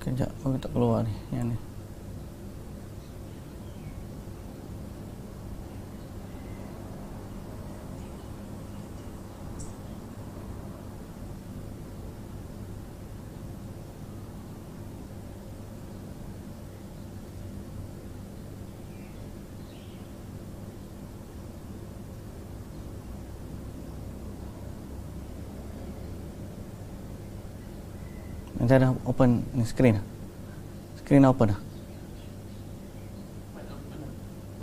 Kejap, aku tak keluar ni. Yang ni. Nanti dah open ni screen. Screen dah open dah.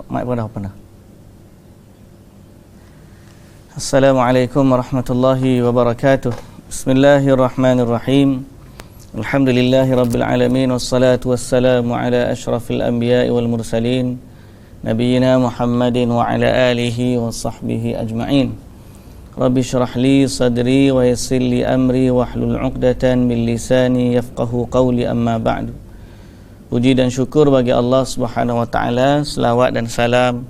Mic pun dah open dah. Assalamualaikum warahmatullahi wabarakatuh. Bismillahirrahmanirrahim. Alhamdulillahi rabbil alamin wassalatu wassalamu ala asyrafil anbiya'i wal mursalin nabiyina Muhammadin wa ala alihi wa sahbihi ajma'in. Rabbi syrah li sadri wa yassir li amri wahlul 'uqdatan min lisani yafqahu qawli, amma ba'du. Puji dan syukur bagi Allah Subhanahu wa taala, selawat dan salam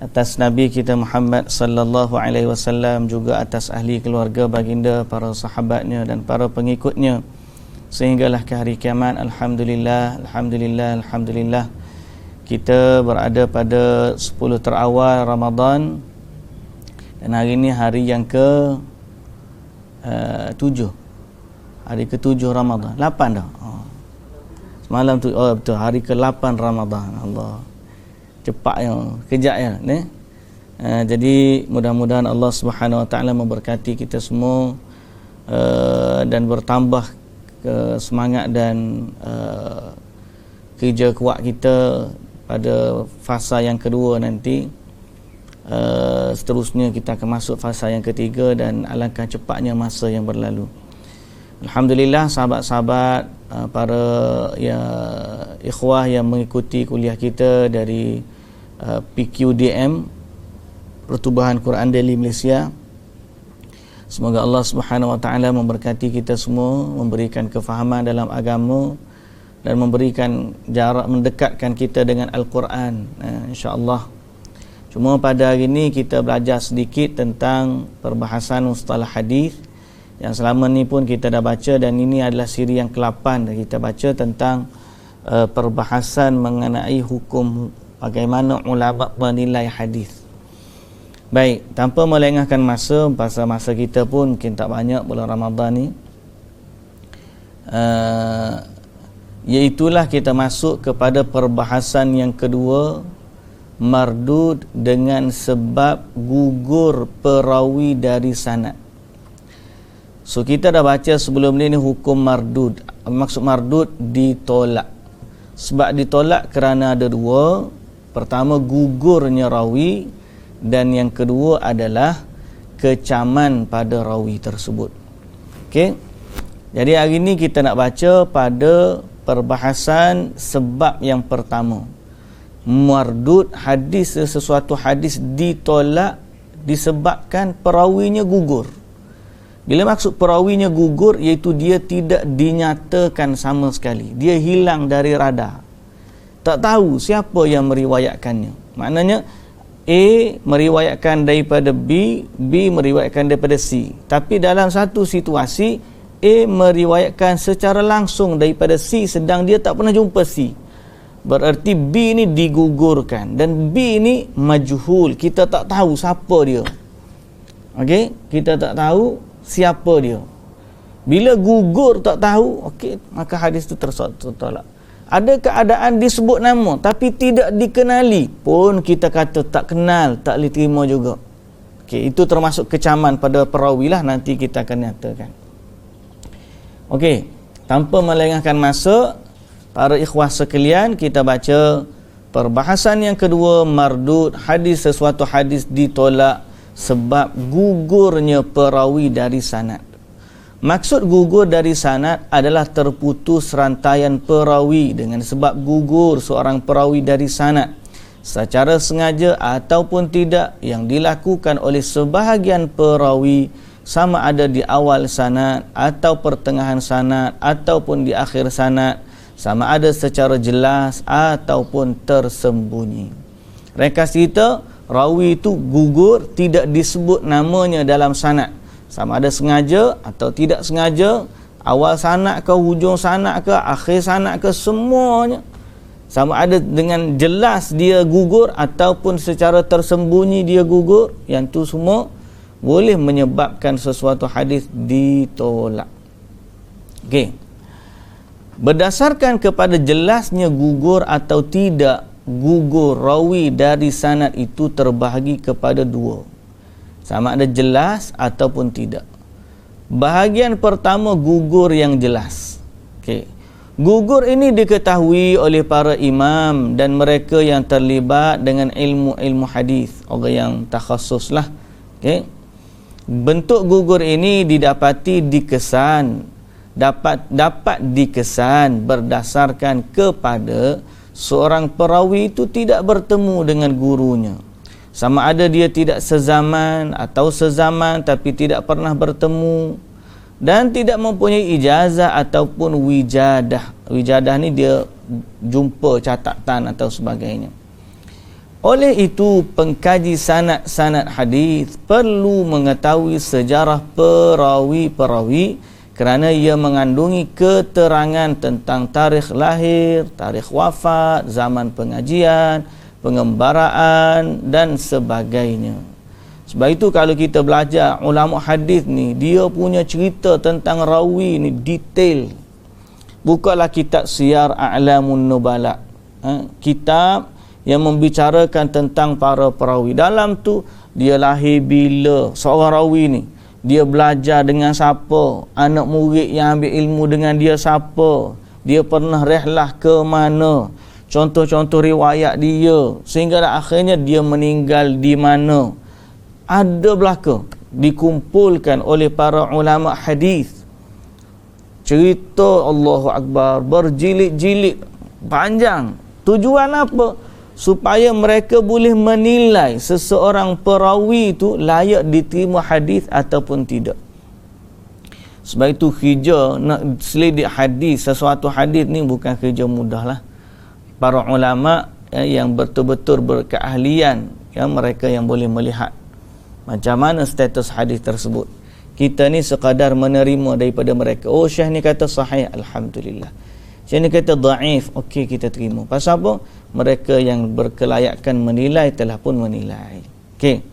atas Nabi kita Muhammad sallallahu alaihi wasallam, juga atas ahli keluarga baginda, para sahabatnya dan para pengikutnya sehinggalah ke hari kiamat. Alhamdulillah, alhamdulillah, alhamdulillah. Kita berada pada 10 terawal Ramadan. Dan hari ini hari yang ke 7. Hari ke-7 Ramadan. 8 dah. Semalam tu, betul, hari ke-8 Ramadan. Allah. Cepat ya, kejap ya, ni. Jadi mudah-mudahan Allah Subhanahu wa taala memberkati kita semua dan bertambah semangat dan kerja kuat kita pada fasa yang kedua nanti. Seterusnya kita akan masuk fasa yang ketiga dan alangkah cepatnya masa yang berlalu. Alhamdulillah, sahabat-sahabat, para ikhwah yang mengikuti kuliah kita dari PQDM, Pertubuhan Quran Daily Malaysia. Semoga Allah Subhanahu wa taala memberkati kita semua, memberikan kefahaman dalam agama dan memberikan jarak, mendekatkan kita dengan Al-Quran, insya-Allah. Cuma pada hari ini kita belajar sedikit tentang perbahasan mustalah hadis yang selama ni pun kita dah baca, dan ini adalah siri yang ke-8 kita baca tentang perbahasan mengenai hukum bagaimana ulama menilai hadis. Baik, tanpa melengahkan masa, pasal masa kita pun mungkin tak banyak bulan Ramadan ni, iaitulah kita masuk kepada perbahasan yang kedua, mardud dengan sebab gugur perawi dari sanad. So kita dah baca sebelum ni hukum mardud. Maksud mardud ditolak. Sebab ditolak kerana ada dua. Pertama, gugurnya rawi, dan yang kedua adalah kecaman pada rawi tersebut. Okey. Jadi hari ni kita nak baca pada perbahasan sebab yang pertama. Mardud, hadis, sesuatu hadis ditolak disebabkan perawinya gugur. Bila maksud perawinya gugur, iaitu dia tidak dinyatakan sama sekali, dia hilang dari radar, tak tahu siapa yang meriwayatkannya. Maknanya A meriwayatkan daripada B, B meriwayatkan daripada C, tapi dalam satu situasi A meriwayatkan secara langsung daripada C, sedang dia tak pernah jumpa C. Berarti B ni digugurkan, dan B ni majhul, kita tak tahu siapa dia. Okey, kita tak tahu siapa dia. Bila gugur tak tahu, okey, maka hadis tu tertolak. Ada keadaan disebut nama tapi tidak dikenali pun kita kata tak kenal, tak boleh terima juga. Okey, itu termasuk kecaman pada perawi lah, nanti kita akan nyatakan. Okey, tanpa melengahkan masa, para ikhwah sekalian, kita baca perbahasan yang kedua, mardud, hadis, sesuatu hadis ditolak sebab gugurnya perawi dari sanad. Maksud gugur dari sanad adalah terputus rantaian perawi. Dengan sebab gugur seorang perawi dari sanad secara sengaja ataupun tidak, yang dilakukan oleh sebahagian perawi, sama ada di awal sanad atau pertengahan sanad ataupun di akhir sanad, sama ada secara jelas ataupun tersembunyi. Ringkas cerita, rawi itu gugur, tidak disebut namanya dalam sanad, sama ada sengaja atau tidak sengaja, awal sanad ke, hujung sanad ke, akhir sanad ke, semuanya sama ada dengan jelas dia gugur ataupun secara tersembunyi dia gugur, yang tu semua boleh menyebabkan sesuatu hadis ditolak. Okey. Berdasarkan kepada jelasnya gugur atau tidak gugur rawi dari sanad itu terbahagi kepada dua, sama ada jelas ataupun tidak. Bahagian pertama, gugur yang jelas. Okey. Gugur ini diketahui oleh para imam dan mereka yang terlibat dengan ilmu hadis, orang yang takhasus lah. Okey. Bentuk gugur ini didapati dikesan, dapat dikesan berdasarkan kepada seorang perawi itu tidak bertemu dengan gurunya. Sama ada dia tidak sezaman atau sezaman tapi tidak pernah bertemu, dan tidak mempunyai ijazah ataupun wijadah. Wijadah ni dia jumpa catatan atau sebagainya. Oleh itu, pengkaji sanad hadis perlu mengetahui sejarah perawi-perawi kerana ia mengandungi keterangan tentang tarikh lahir, tarikh wafat, zaman pengajian, pengembaraan dan sebagainya. Sebab itu kalau kita belajar ulama hadis ni, dia punya cerita tentang rawi ni detail. Bukalah kitab Siyar A'lamun Nubala, kitab yang membicarakan tentang para perawi. Dalam tu dia lahir bila, seorang rawi ni dia belajar dengan siapa, anak murid yang ambil ilmu dengan dia siapa, dia pernah rehlah ke mana, contoh-contoh riwayat dia, sehingga akhirnya dia meninggal di mana. Ada belaka dikumpulkan oleh para ulama hadis. Cerita Allahu Akbar berjilid-jilid panjang. Tujuan apa? Supaya mereka boleh menilai seseorang perawi itu layak diterima hadis ataupun tidak. Sebab itu kerja nak selidik hadis, sesuatu hadis ni bukan kerja mudah lah. Para ulama yang betul-betul berkeahlian, mereka yang boleh melihat macam mana status hadis tersebut. Kita ni sekadar menerima daripada mereka. Oh, Syekh ni kata sahih, alhamdulillah. Syekh ni kata dhaif, okey kita terima. Pasal apa? Mereka yang berkelayakan menilai telah pun menilai. Okey.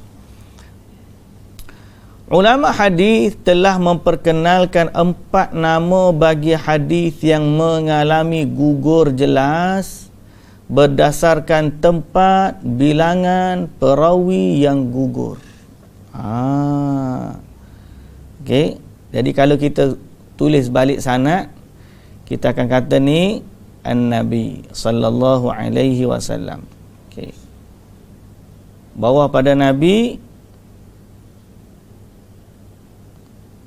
Ulama hadis telah memperkenalkan 4 nama bagi hadis yang mengalami gugur jelas berdasarkan tempat, bilangan perawi yang gugur. Okey. Jadi kalau kita tulis balik sanad, kita akan kata ni An-Nabi sallallahu alaihi wasallam. Okey. Bawah pada Nabi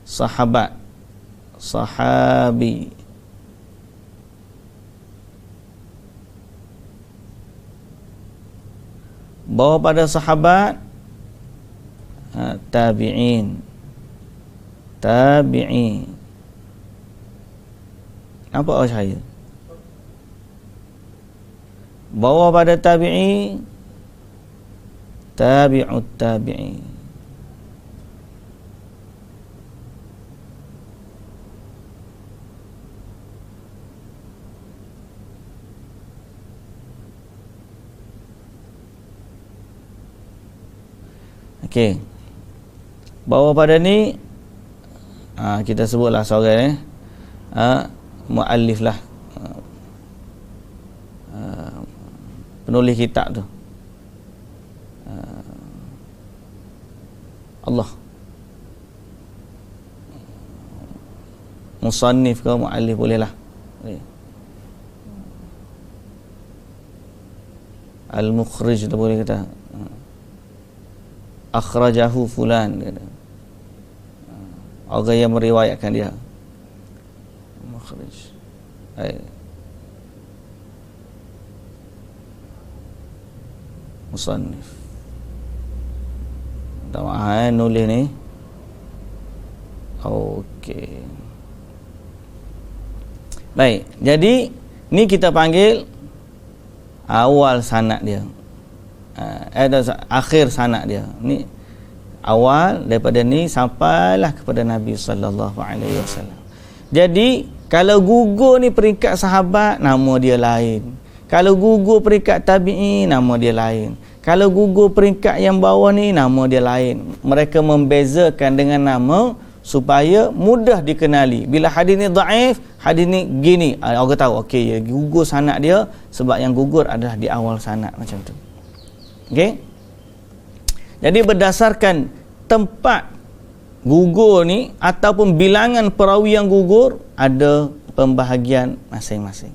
sahabat, sahabi. Bawah pada sahabat tabi'in. Tabi'in. Nampak saya? Bawah pada tabi'i, tabi'ut tabi'i. Okey. Bawah pada ni kita sebutlah seorang muallif lah, penulis kitab tu, Allah, musannif ke muallif boleh lah. Al-Mukhrij tu boleh kata, akhrajahu fulan, orang yang meriwayatkan dia. Mukhrij. Musannif. Tahu nulis ni. Okey. Baik, jadi ni kita panggil awal sanad dia. Akhir sanad dia. Ni awal, daripada ni sampailah kepada Nabi sallallahu alaihi wasallam. Jadi kalau gugur ni peringkat sahabat, nama dia lain. Kalau gugur peringkat tabi'in, nama dia lain. Kalau gugur peringkat yang bawah ni, nama dia lain. Mereka membezakan dengan nama supaya mudah dikenali. Bila hadis ni dhaif, hadis ni gini, orang tahu okey, ya gugur sanad dia sebab yang gugur adalah di awal sanad macam tu. Okey? Jadi berdasarkan tempat gugur ni ataupun bilangan perawi yang gugur, ada pembahagian masing-masing.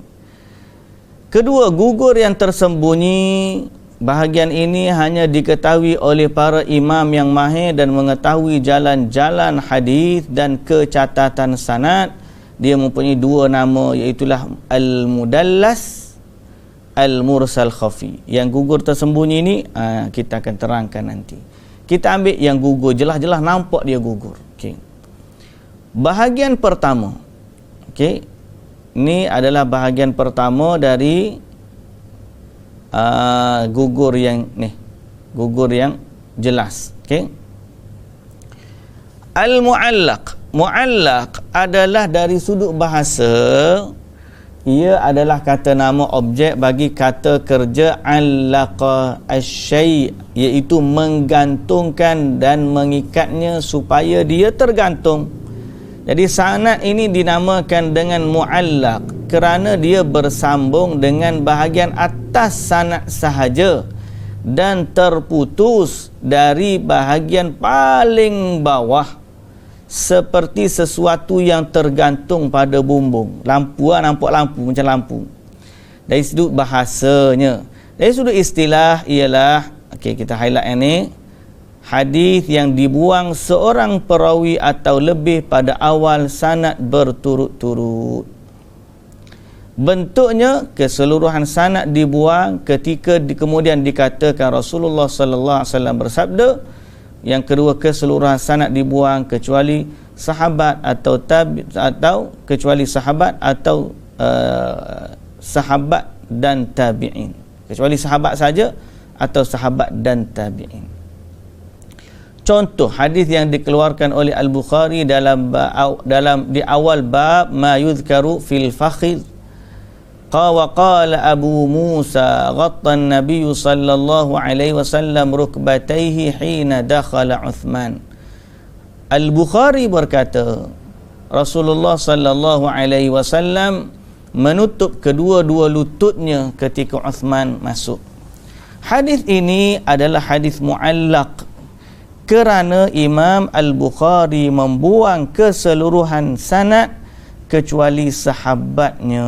Kedua, gugur yang tersembunyi, bahagian ini hanya diketahui oleh para imam yang mahir dan mengetahui jalan-jalan hadis dan kecatatan sanad. Dia mempunyai dua nama, iaitulah al-mudallas, al-mursal khafi. Yang gugur tersembunyi ini kita akan terangkan nanti. Kita ambil yang gugur, jelas-jelas nampak dia gugur. Okey. Bahagian pertama. Okey. Ini adalah bahagian pertama dari gugur yang ni. Gugur yang jelas. Okey. Al-mu'allaq. Mu'allaq adalah dari sudut bahasa, ia adalah kata nama objek bagi kata kerja allaqa asy-syai', iaitu menggantungkan dan mengikatnya supaya dia tergantung. Jadi sanad ini dinamakan dengan mu'allaq kerana dia bersambung dengan bahagian atas sanad sahaja dan terputus dari bahagian paling bawah, seperti sesuatu yang tergantung pada bumbung. Lampu nampak lampu, macam lampu. Dari sudut bahasanya. Dari sudut istilah ialah, okey, kita highlight yang ni, hadis yang dibuang seorang perawi atau lebih pada awal sanad berturut-turut. Bentuknya, keseluruhan sanad dibuang ketika kemudian dikatakan Rasulullah sallallahu alaihi wasallam bersabda. Yang kedua, keseluruhan sanad dibuang kecuali sahabat atau kecuali sahabat atau sahabat dan tabi'in. Kecuali sahabat saja atau sahabat dan tabi'in. Contoh hadis yang dikeluarkan oleh Al-Bukhari dalam di awal bab ma yuzkaru fil fakhidh. Qala Abu Musa ghatta an-nabiy sallallahu alaihi wasallam rukbatayhi hina dakhala Uthman. Al-Bukhari berkata, Rasulullah sallallahu alaihi wasallam menutup kedua-dua lututnya ketika Uthman masuk. Hadis ini adalah hadis mu'allaq kerana Imam Al-Bukhari membuang keseluruhan sanad kecuali sahabatnya.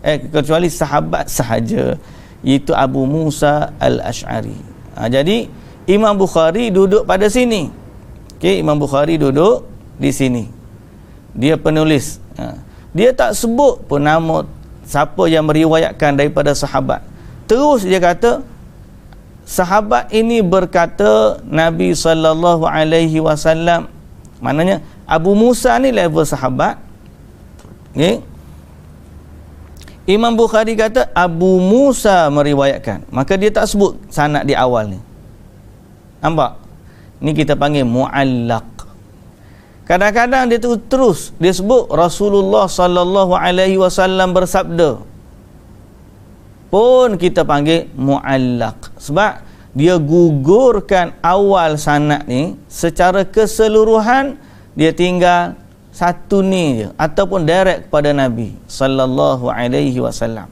Kecuali sahabat sahaja, iaitu Abu Musa Al-Ash'ari. Jadi Imam Bukhari duduk pada sini. Okey, Imam Bukhari duduk di sini. Dia penulis. Dia tak sebut pun nama siapa yang meriwayatkan daripada sahabat. Terus dia kata sahabat ini berkata Nabi sallallahu alaihi wasallam. Maknanya Abu Musa ni level sahabat. Okey. Imam Bukhari kata Abu Musa meriwayatkan, maka dia tak sebut sanad di awal ni. Nampak? Ni kita panggil mu'allaq. Kadang-kadang dia terus dia sebut Rasulullah sallallahu alaihi wasallam bersabda, pun kita panggil mu'allaq, sebab dia gugurkan awal sanad ni secara keseluruhan, dia tinggal satu ni je ataupun direct kepada Nabi sallallahu alaihi wasallam.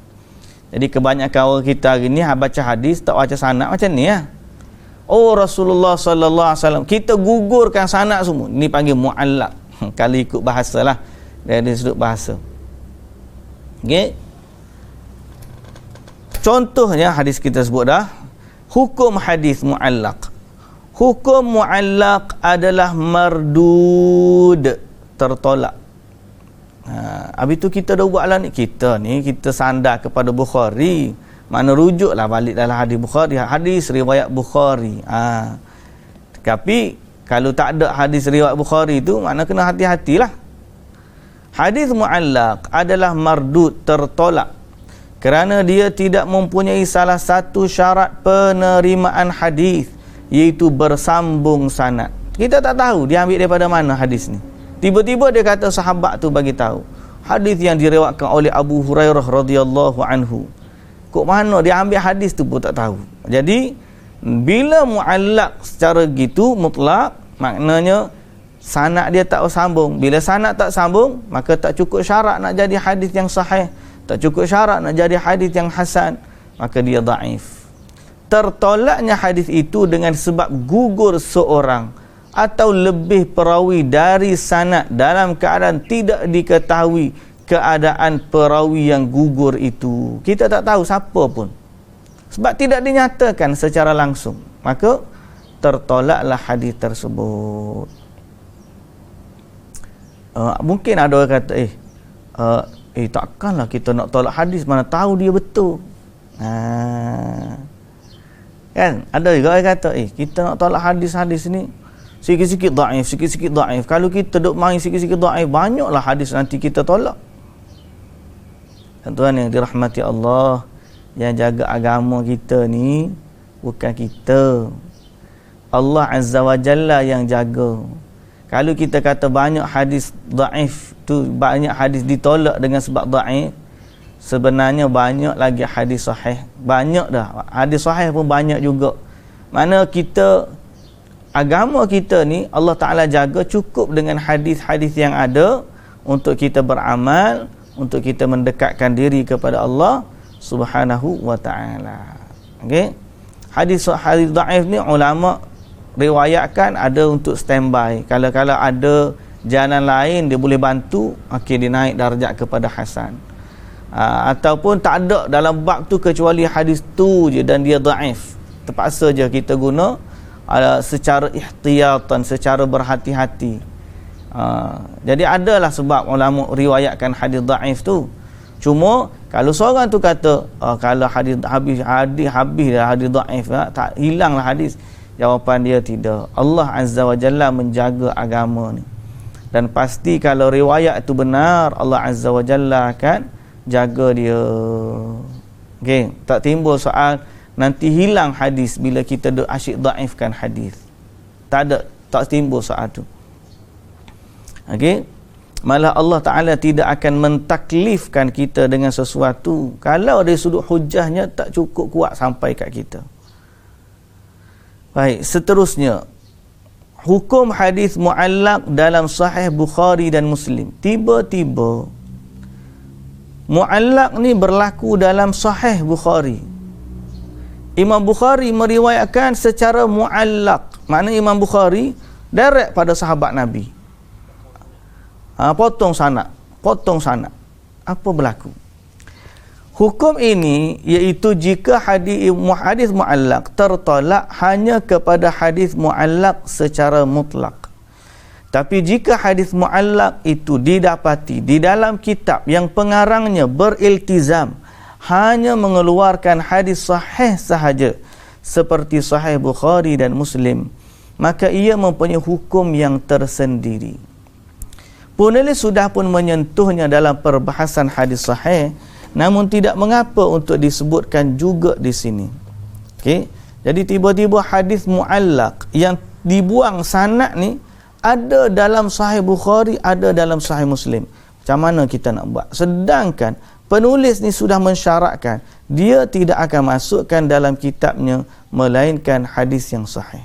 Jadi kebanyakan orang kita hari ni baca hadis tak baca sanad macam ni ya. Oh, Rasulullah sallallahu alaihi wasallam, kita gugurkan sanad semua. Ni panggil mu'allaq. Kalau ikut bahasalah, dari sudut bahasa. Okey. Contohnya hadis kita sebut dah, hukum hadis mu'allaq. Hukum mu'allaq adalah mardud, tertolak. Habis tu kita dah buat lah ni. Kita sandar kepada Bukhari. Mana rujuklah balik dalam hadis Bukhari. Hadis riwayat Bukhari. Tapi kalau tak ada hadis riwayat Bukhari tu, mana kena hati-hatilah. Hadis mu'allaq adalah mardud, tertolak, kerana dia tidak mempunyai salah satu syarat penerimaan hadis, iaitu bersambung sanad. Kita tak tahu dia ambil daripada mana hadis ni. Tiba-tiba dia kata sahabat tu bagi tahu hadis yang diriwayatkan oleh Abu Hurairah radhiyallahu anhu. Kok mana dia ambil hadis tu pun tak tahu. Jadi bila muallaq secara gitu mutlak, maknanya sanad dia tak sambung. Bila sanad tak sambung, maka tak cukup syarat nak jadi hadis yang sahih, tak cukup syarat nak jadi hadis yang hasan, maka dia dhaif. Tertolaknya hadis itu dengan sebab gugur seorang atau lebih perawi dari sanad dalam keadaan tidak diketahui keadaan perawi yang gugur itu. Kita tak tahu siapa pun, sebab tidak dinyatakan secara langsung, maka tertolaklah hadis tersebut. Mungkin ada orang kata takkanlah kita nak tolak hadis, mana tahu dia betul. Kan ada juga orang kata kita nak tolak hadis-hadis ni sikit-sikit dhaif, sikit-sikit dhaif. Kalau kita duk main sikit-sikit dhaif, banyaklah hadis nanti kita tolak. Tuan yang dirahmati Allah, yang jaga agama kita ni bukan kita, Allah Azza wa Jalla yang jaga. Kalau kita kata banyak hadis dhaif tu, banyak hadis ditolak dengan sebab dhaif, sebenarnya banyak lagi hadis sahih. Banyak dah. Hadis sahih pun banyak juga. Mana kita, agama kita ni Allah Ta'ala jaga cukup dengan hadis-hadis yang ada untuk kita beramal, untuk kita mendekatkan diri kepada Allah Subhanahu wa Ta'ala. Okey. Hadis dhaif ni ulama riwayatkan ada untuk standby. Kalau ada jalan lain dia boleh bantu, okey, dia naik darjat kepada hasan. Ataupun tak ada dalam bab tu kecuali hadis tu je dan dia dhaif, terpaksa je kita guna secara ihtiyatan, secara berhati-hati. Jadi adalah sebab ulama riwayatkan hadis dhaif tu. Cuma kalau seorang tu kata kalau hadis habis dah hadis dhaif, tak hilanglah hadis. Jawapan dia tidak. Allah Azza wa Jalla menjaga agama ni, dan pasti kalau riwayat itu benar, Allah Azza wa Jalla akan jaga dia. Okey, tak timbul soal nanti hilang hadis bila kita asyik dhaifkan hadis. Tak timbul soal tu. Okey, malah Allah Ta'ala tidak akan mentaklifkan kita dengan sesuatu kalau dari sudut hujahnya tak cukup kuat sampai kat kita. Baik, seterusnya hukum hadis muallaq dalam Sahih Bukhari dan Muslim. Tiba-tiba muallaq ni berlaku dalam Sahih Bukhari. Imam Bukhari meriwayatkan secara muallaq, makna Imam Bukhari direct pada sahabat Nabi. Potong sanad. Apa berlaku? Hukum ini iaitu jika hadis muallaq tertolak hanya kepada hadis muallaq secara mutlak. Tapi jika hadis muallaq itu didapati di dalam kitab yang pengarangnya beriltizam hanya mengeluarkan hadis sahih sahaja seperti Sahih Bukhari dan Muslim, maka ia mempunyai hukum yang tersendiri. Penulis sudah pun menyentuhnya dalam perbahasan hadis sahih, namun tidak mengapa untuk disebutkan juga di sini. Okey. Jadi tiba-tiba hadis muallaq yang dibuang sanad ni ada dalam Sahih Bukhari, ada dalam Sahih Muslim. Macam mana kita nak buat? Sedangkan penulis ni sudah mensyaratkan dia tidak akan masukkan dalam kitabnya melainkan hadis yang sahih.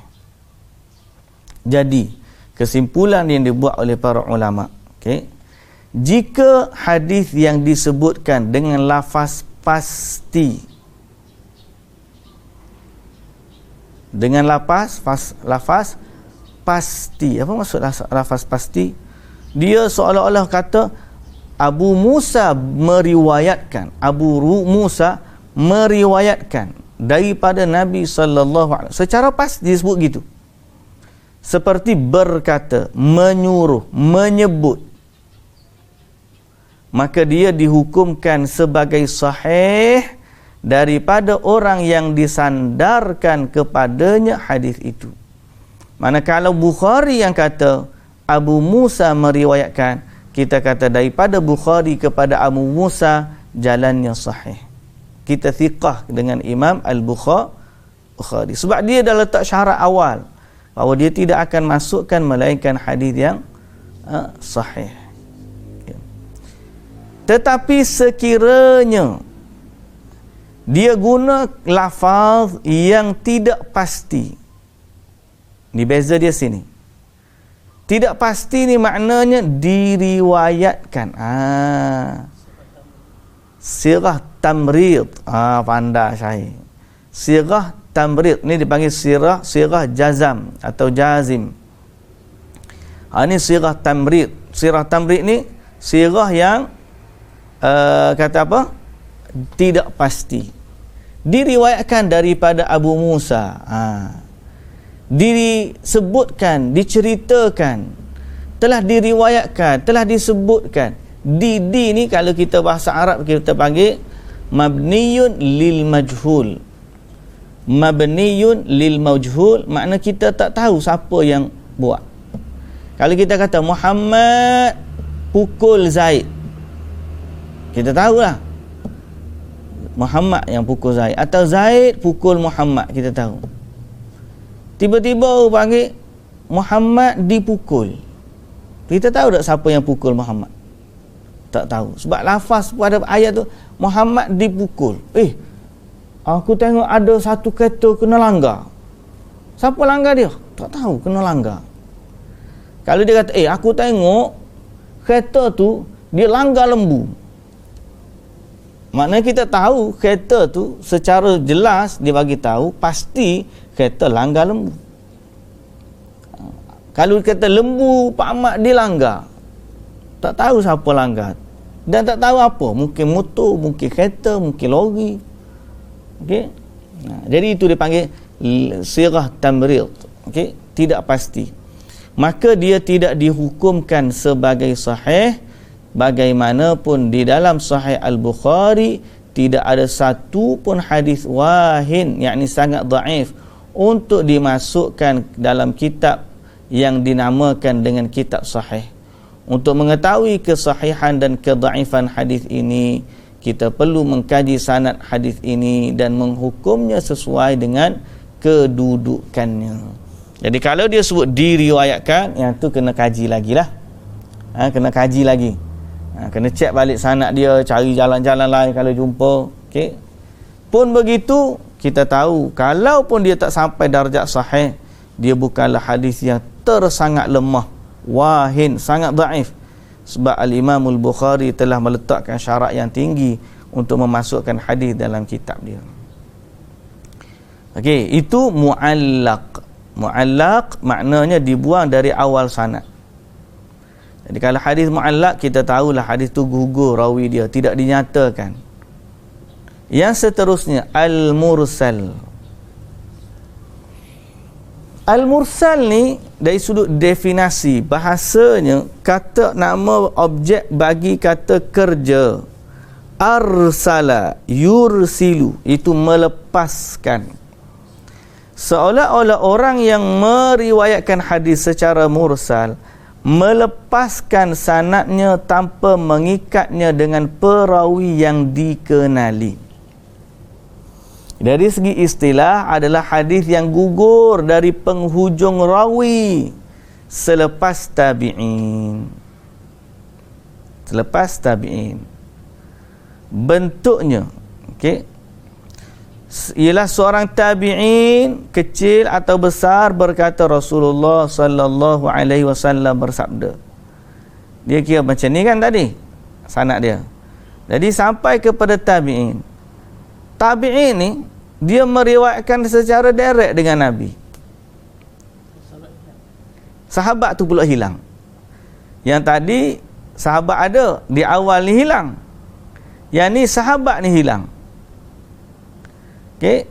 Jadi kesimpulan yang dibuat oleh para ulama, okey, jika hadis yang disebutkan dengan lafaz pasti, dengan lafaz pasti, apa maksud lafaz pasti? Dia seolah-olah kata Abu Musa meriwayatkan daripada Nabi sallallahu alaihi wasallam. Secara pasti disebut gitu. Seperti berkata, menyuruh, menyebut. Maka dia dihukumkan sebagai sahih daripada orang yang disandarkan kepadanya hadis itu. Manakala Bukhari yang kata Abu Musa meriwayatkan, kita kata daripada Bukhari kepada Abu Musa jalannya sahih. Kita thiqah dengan Imam Al-Bukhari. Sebab dia dah letak syarat awal bahawa dia tidak akan masukkan melainkan hadis yang sahih. Tetapi sekiranya dia guna lafaz yang tidak pasti, ni beza dia sini. Tidak pasti ni maknanya diriwayatkan. Sirah tamrid. Pandai saya. Sirah tamrid ni dipanggil sirah jazam atau jazim. Ini sirah tamrid. Sirah tamrid ni sirah yang kata apa? Tidak pasti. Diriwayatkan daripada Abu Musa. Disebutkan, diceritakan, telah diriwayatkan, telah disebutkan. Di ni kalau kita bahasa Arab kita panggil mabniyun lil majhul. Mabniyun lil majhul makna kita tak tahu siapa yang buat. Kalau kita kata Muhammad pukul Zaid, kita tahulah Muhammad yang pukul Zaid, atau Zaid pukul Muhammad, kita tahu. Tiba-tiba orang panggil Muhammad dipukul, kita tahu tak siapa yang pukul Muhammad? Tak tahu. Sebab lafaz pada ayat tu Muhammad dipukul. Aku tengok ada satu kereta kena langgar. Siapa langgar dia? Tak tahu, kena langgar. Kalau dia kata aku tengok kereta tu dia langgar lembu, maknanya kita tahu kereta tu secara jelas dia bagi tahu pasti kereta langgar lembu. Kalau kata lembu Pak Ahmad dilanggar, tak tahu siapa langgar dan tak tahu apa, mungkin motor, mungkin kereta, mungkin lori. Okey. Jadi itu dipanggil sirah tamrid. Okey, tidak pasti. Maka dia tidak dihukumkan sebagai sahih. Bagaimanapun di dalam Sahih Al-Bukhari tidak ada satu pun hadis wahin, yakni sangat dhaif, untuk dimasukkan dalam kitab yang dinamakan dengan kitab sahih. Untuk mengetahui kesahihan dan kedhaifan hadis ini, kita perlu mengkaji sanad hadis ini dan menghukumnya sesuai dengan kedudukannya. Jadi kalau dia sebut diriwayatkan, yang tu kena kaji lagi lah. Kena kaji lagi. Kena cek balik sanad dia, cari jalan-jalan lain kalau jumpa. Okay. Pun begitu, kita tahu kalau pun dia tak sampai darjat sahih, dia bukanlah hadis yang tersangat lemah, wahin, sangat dhaif. Sebab Al-Imam Al-Bukhari telah meletakkan syarat yang tinggi untuk memasukkan hadis dalam kitab dia. Okey, itu mu'allaq. Mu'allaq maknanya dibuang dari awal sanad. Jadi kalau hadis mu'allaq, kita tahulah hadis tu gugur rawi dia, tidak dinyatakan. Yang seterusnya al-mursal. Al-mursal ni dari sudut definisi bahasanya, kata nama objek bagi kata kerja. Arsala yursilu, itu melepaskan. Seolah-olah orang yang meriwayatkan hadis secara mursal melepaskan sanadnya tanpa mengikatnya dengan perawi yang dikenali. Dari segi istilah adalah hadis yang gugur dari penghujung rawi selepas tabi'in. Selepas tabi'in. Bentuknya, okey, ialah seorang tabi'in kecil atau besar berkata Rasulullah sallallahu alaihi wasallam bersabda. Dia kira macam ni kan tadi sanad dia. Jadi sampai kepada tabi'in. Tabi'in ni dia meriwayatkan secara direct dengan Nabi. Sahabat tu pula hilang. Yang tadi sahabat ada, di awal ni hilang. Yang ni sahabat ni hilang. Okey.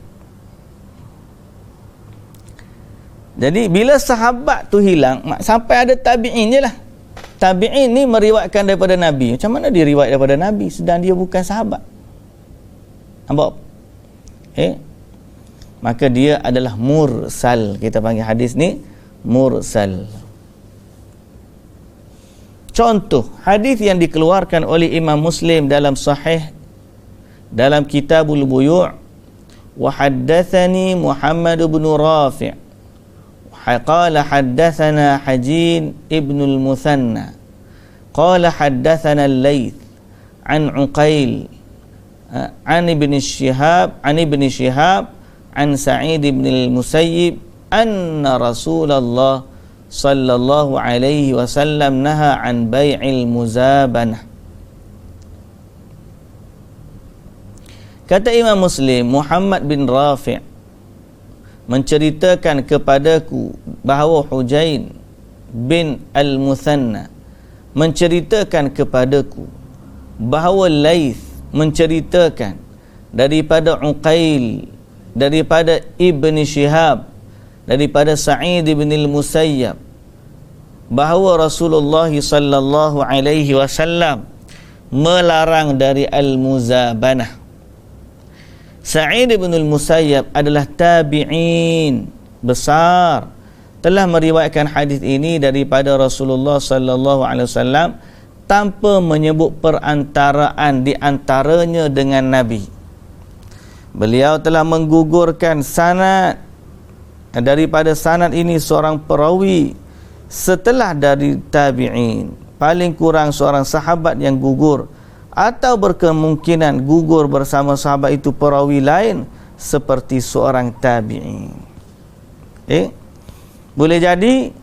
Jadi bila sahabat tu hilang, sampai ada tabi'in je lah. Tabi'in ni meriwayatkan daripada Nabi. Macam mana dia riwayat daripada Nabi sedang dia bukan sahabat? Nampak? Maka dia adalah mursal. Kita panggil hadis ni mursal. Contoh hadis yang dikeluarkan oleh Imam Muslim dalam Sahih, dalam Kitabul Buyu', wa haddatsani Muhammad bin Rafi'. قال حدثنا حجين ابن المثنى قال حدثنا الليث عن عقيل عن ابن شهاب عن سعيد بن المسيب أن رسول الله صلى الله عليه وسلم نهى عن بيع المزابنة. Kata Imam Muslim, Muhammad bin Rafi' menceritakan kepadaku bahawa Hujain bin Al-Muthanna menceritakan kepadaku bahawa Laith menceritakan daripada Uqail, daripada Ibn Shihab, daripada Sa'id bin Al-Musayyab bahawa Rasulullah sallallahu alaihi wasallam melarang dari al-muzabanah. Sa'id bin Al-Musayyab adalah tabi'in besar, telah meriwayatkan hadis ini daripada Rasulullah sallallahu alaihi wasallam tanpa menyebut perantaraan di antaranya dengan Nabi. Beliau telah menggugurkan sanad, daripada sanad ini seorang perawi setelah dari tabi'in, paling kurang seorang sahabat yang gugur, atau berkemungkinan gugur bersama sahabat itu perawi lain seperti seorang tabi'in. Boleh jadi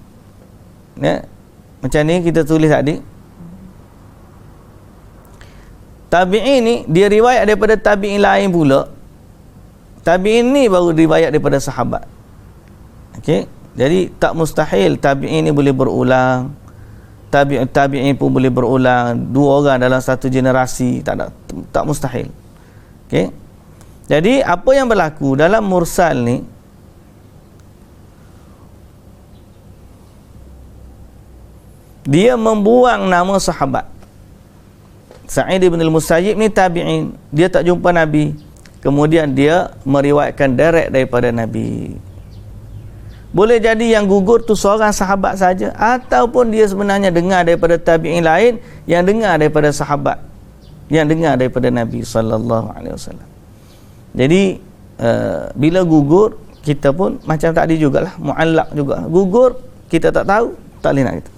ya, macam ni kita tulis tadi, tabi'in ni dia riwayat daripada tabi'in lain pula. Tabi'in ni baru riwayat daripada sahabat. Okey, jadi tak mustahil tabi'in ni boleh berulang, tabi'in pun boleh berulang, dua orang dalam satu generasi, tak mustahil. Okey, jadi apa yang berlaku dalam mursal ni, dia membuang nama sahabat. Sa'id bin Al-Musayyib ni tabi'in, dia tak jumpa Nabi, kemudian dia meriwayatkan direct daripada Nabi. Boleh jadi yang gugur tu seorang sahabat saja, ataupun dia sebenarnya dengar daripada tabi'in lain yang dengar daripada sahabat, yang dengar daripada Nabi sallallahu alaihi wasallam. Jadi bila gugur, kita pun macam tadi jugalah, muallaq juga. Gugur kita tak tahu, tak boleh nak kata.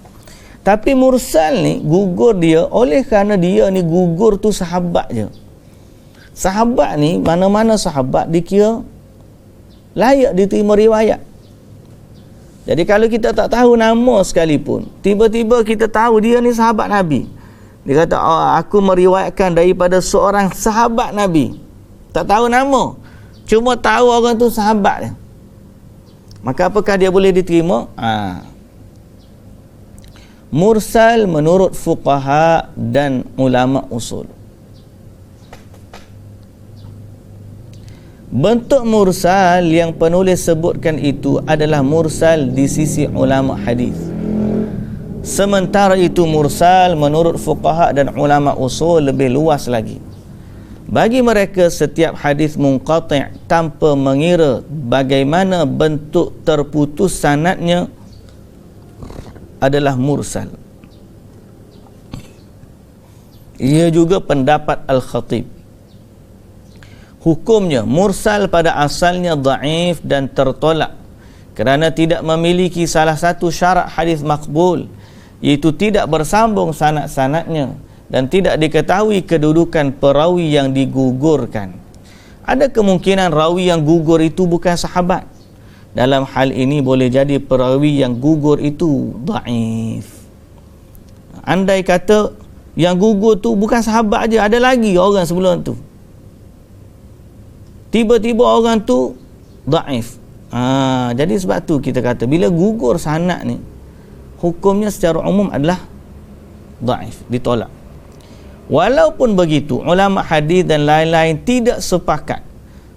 Tapi mursal ni gugur dia oleh kerana dia ni gugur tu sahabat je. Sahabat ni, mana-mana sahabat dikira layak diterima riwayat. Jadi kalau kita tak tahu nama sekalipun, tiba-tiba kita tahu dia ni sahabat Nabi, dia kata, aku meriwayatkan daripada seorang sahabat Nabi, tak tahu nama, cuma tahu orang tu sahabat dia, maka apakah dia boleh diterima? Mursal menurut fuqaha dan ulama usul, bentuk mursal yang penulis sebutkan itu adalah mursal di sisi ulama hadis. Sementara itu mursal menurut fuqaha dan ulama usul lebih luas lagi. Bagi mereka setiap hadis munqati' tanpa mengira bagaimana bentuk terputus sanadnya adalah mursal. Ia juga pendapat Al-Khatib. Hukumnya mursal pada asalnya dhaif dan tertolak kerana tidak memiliki salah satu syarat hadis maqbul, iaitu tidak bersambung sanad-sanadnya dan tidak diketahui kedudukan perawi yang digugurkan. Ada kemungkinan rawi yang gugur itu bukan sahabat. Dalam hal ini boleh jadi perawi yang gugur itu dhaif. Andai kata yang gugur tu bukan sahabat aja, ada lagi orang sebelum tu, tiba-tiba orang tu dhaif. Jadi sebab tu kita kata bila gugur sanad ni, hukumnya secara umum adalah dhaif, ditolak. Walaupun begitu, ulama hadis dan lain-lain tidak sepakat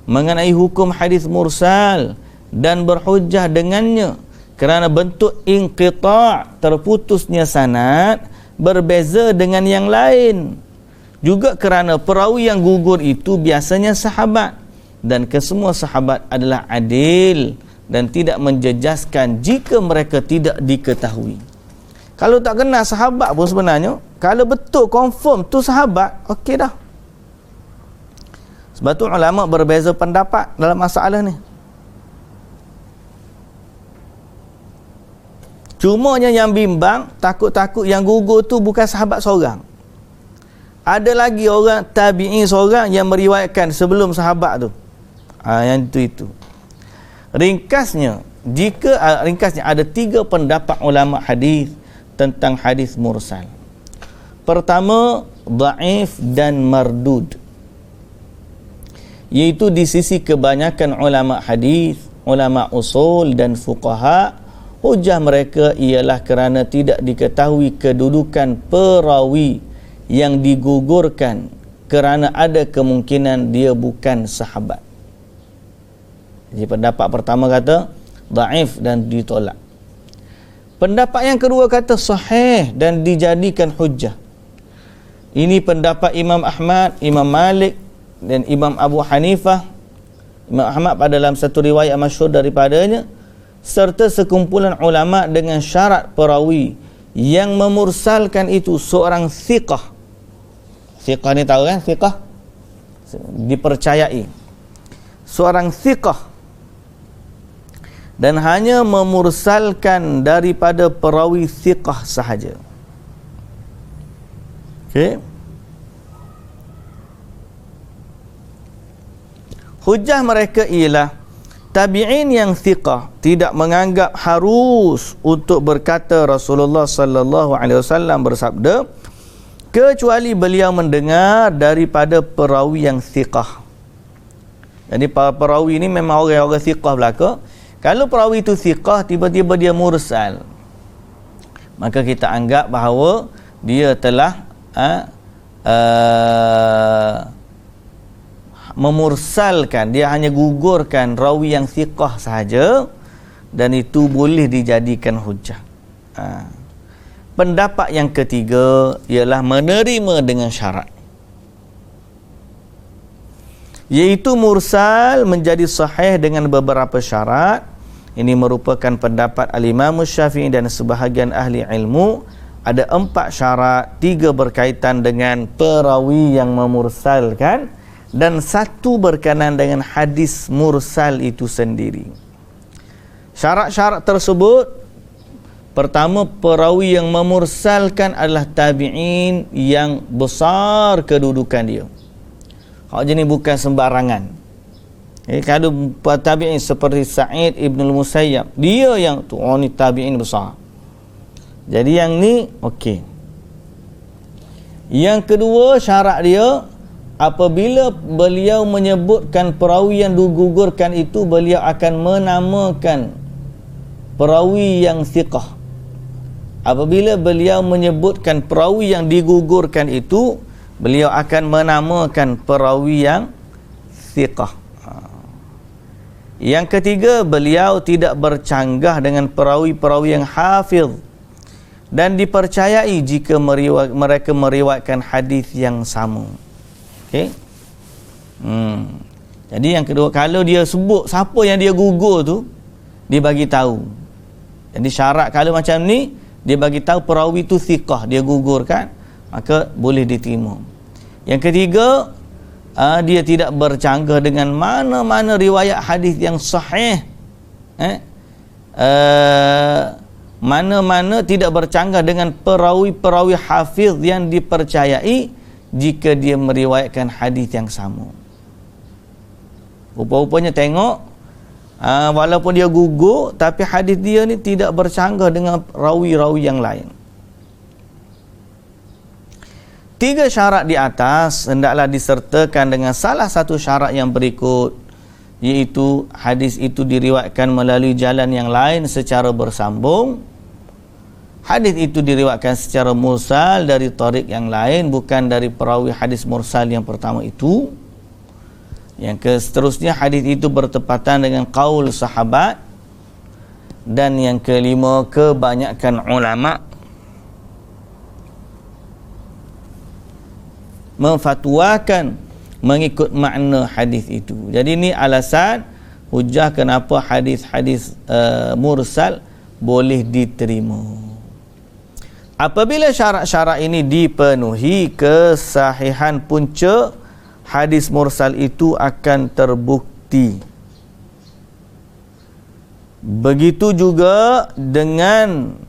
mengenai hukum hadis mursal dan berhujjah dengannya kerana bentuk inqita', terputusnya sanad, berbeza dengan yang lain. Juga kerana perawi yang gugur itu biasanya sahabat, dan kesemua sahabat adalah adil dan tidak menjejaskan jika mereka tidak diketahui. Kalau tak kenal sahabat pun sebenarnya, kalau betul confirm tu sahabat, okey dah. Sebab tu ulama berbeza pendapat dalam masalah ni. Cumanya yang bimbang, takut-takut yang gugur tu bukan sahabat seorang. Ada lagi orang tabi'in seorang yang meriwayatkan sebelum sahabat tu. Yang itu. Ringkasnya ada 3 pendapat ulama hadis tentang hadis mursal. Pertama, dhaif dan mardud. Iaitu di sisi kebanyakan ulama hadis, ulama usul dan fuqaha, hujah mereka ialah kerana tidak diketahui kedudukan perawi yang digugurkan kerana ada kemungkinan dia bukan sahabat. Jadi pendapat pertama kata dhaif dan ditolak. Pendapat yang kedua kata sahih dan dijadikan hujjah. Ini pendapat Imam Ahmad, Imam Malik dan Imam Abu Hanifah. Imam Ahmad pada dalam satu riwayat masyhur daripadanya, serta sekumpulan ulama dengan syarat perawi yang memursalkan itu seorang thiqah. Thiqah ni tahu kan? Thiqah dipercayai. Seorang thiqah, dan hanya memursalkan daripada perawi thiqah sahaja. Okey. Hujah mereka ialah tabi'in yang thiqah tidak menganggap harus untuk berkata Rasulullah sallallahu alaihi wasallam bersabda kecuali beliau mendengar daripada perawi yang thiqah. Jadi para perawi ini memang orang-orang thiqah belaka. Kalau perawi itu thiqah tiba-tiba dia mursal, maka kita anggap bahawa dia telah memursalkan, dia hanya gugurkan rawi yang thiqah sahaja, dan itu boleh dijadikan hujjah. Pendapat yang ketiga ialah menerima dengan syarat, iaitu mursal menjadi sahih dengan beberapa syarat. Ini merupakan pendapat Al-Imam Syafi'i dan sebahagian ahli ilmu. Ada 4 syarat, 3 berkaitan dengan perawi yang memursalkan dan 1 berkenaan dengan hadis mursal itu sendiri. Syarat-syarat tersebut, pertama, perawi yang memursalkan adalah tabi'in yang besar kedudukan dia. Hak jenis bukan sembarangan. Kalau tabi'in seperti Sa'id Ibn al-Musayyab, dia yang tu, ni tabi'in besar. Jadi yang ni okey. Yang kedua syarat dia, apabila beliau menyebutkan perawi yang digugurkan itu, beliau akan menamakan perawi yang thiqah. Apabila beliau menyebutkan perawi yang digugurkan itu, beliau akan menamakan perawi yang thiqah. Yang ketiga, beliau tidak bercanggah dengan perawi-perawi yang hafiz dan dipercayai jika mereka meriwayatkan hadis yang sama. Okey. Jadi yang kedua, kalau dia sebut siapa yang dia gugur tu, dia bagi tahu. Jadi syarat kalau macam ni, dia bagi tahu perawi tu thiqah, dia gugurkan, maka boleh diterima. Yang ketiga, dia tidak bercanggah dengan mana-mana riwayat hadis yang sahih. Mana-mana tidak bercanggah dengan perawi-perawi hafiz yang dipercayai jika dia meriwayatkan hadis yang sama. Rupa-rupanya tengok, walaupun dia gugur, tapi hadis dia ni tidak bercanggah dengan rawi-rawi yang lain. 3 syarat di atas hendaklah disertakan dengan salah satu syarat yang berikut, iaitu hadis itu diriwayatkan melalui jalan yang lain secara bersambung. Hadis itu diriwayatkan secara mursal dari tariq yang lain, bukan dari perawi hadis mursal yang pertama itu. Yang seterusnya, hadis itu bertepatan dengan qaul sahabat. Dan yang kelima, kebanyakan ulama memfatwakan mengikut makna hadis itu. Jadi ini alasan hujah kenapa hadis-hadis mursal boleh diterima. Apabila syarat-syarat ini dipenuhi, kesahihan punca hadis mursal itu akan terbukti. Begitu juga dengan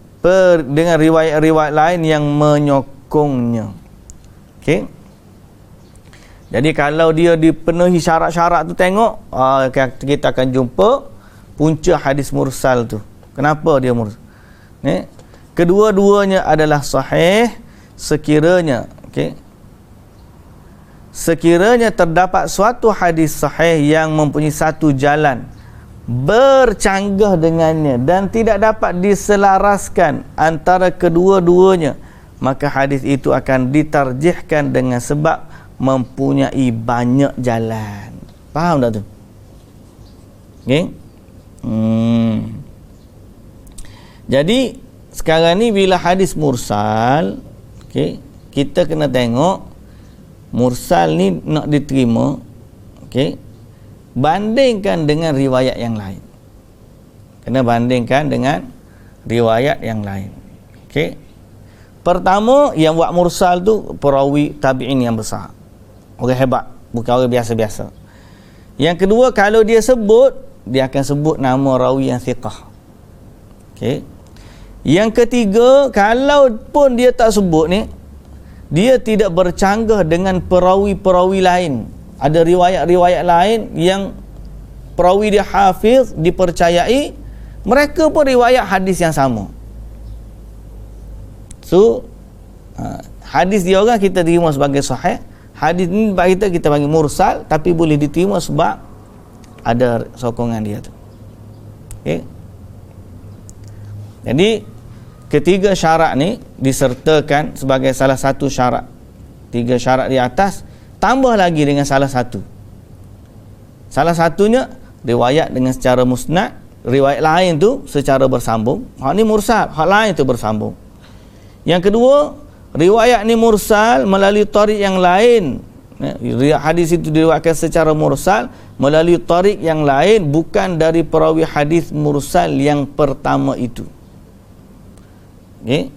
dengan riwayat-riwayat lain yang menyokongnya. Okey. Jadi kalau dia dipenuhi syarat-syarat tu, tengok kita akan jumpa punca hadis mursal tu. Kenapa dia mursal? Ni, kedua-duanya adalah sahih sekiranya, okey, sekiranya terdapat suatu hadis sahih yang mempunyai satu jalan bercanggah dengannya dan tidak dapat diselaraskan antara kedua-duanya, maka hadis itu akan ditarjihkan dengan sebab mempunyai banyak jalan. Faham tak tu? Okey. Jadi sekarang ni bila hadis mursal, okey, kita kena tengok mursal ni nak diterima, okey, bandingkan dengan riwayat yang lain. Kena bandingkan dengan riwayat yang lain. Okey. Pertama yang buat mursal tu perawi tabi'in yang besar. Orang hebat, bukan orang biasa-biasa. Yang kedua, kalau dia sebut, dia akan sebut nama rawi yang thiqah. Okey. Yang ketiga, kalau pun dia tak sebut ni, dia tidak bercanggah dengan perawi-perawi lain. Ada riwayat-riwayat lain yang perawi dia hafiz, dipercayai, mereka pun riwayat hadis yang sama. So hadis dia orang kita terima sebagai sahih, hadis ni bagi kita panggil mursal, tapi boleh diterima sebab ada sokongan dia tu. Okey. Jadi ketiga syarat ni disertakan sebagai salah satu syarat. Tiga syarat di atas tambah lagi dengan salah satu. Salah satunya riwayat dengan secara musnad, riwayat lain tu secara bersambung. Hak ni mursal, hak lain tu bersambung. Yang kedua, riwayat ni mursal melalui tariq yang lain. Hadis itu diriwayatkan secara mursal melalui tariq yang lain, bukan dari perawi hadis mursal yang pertama itu. Okey.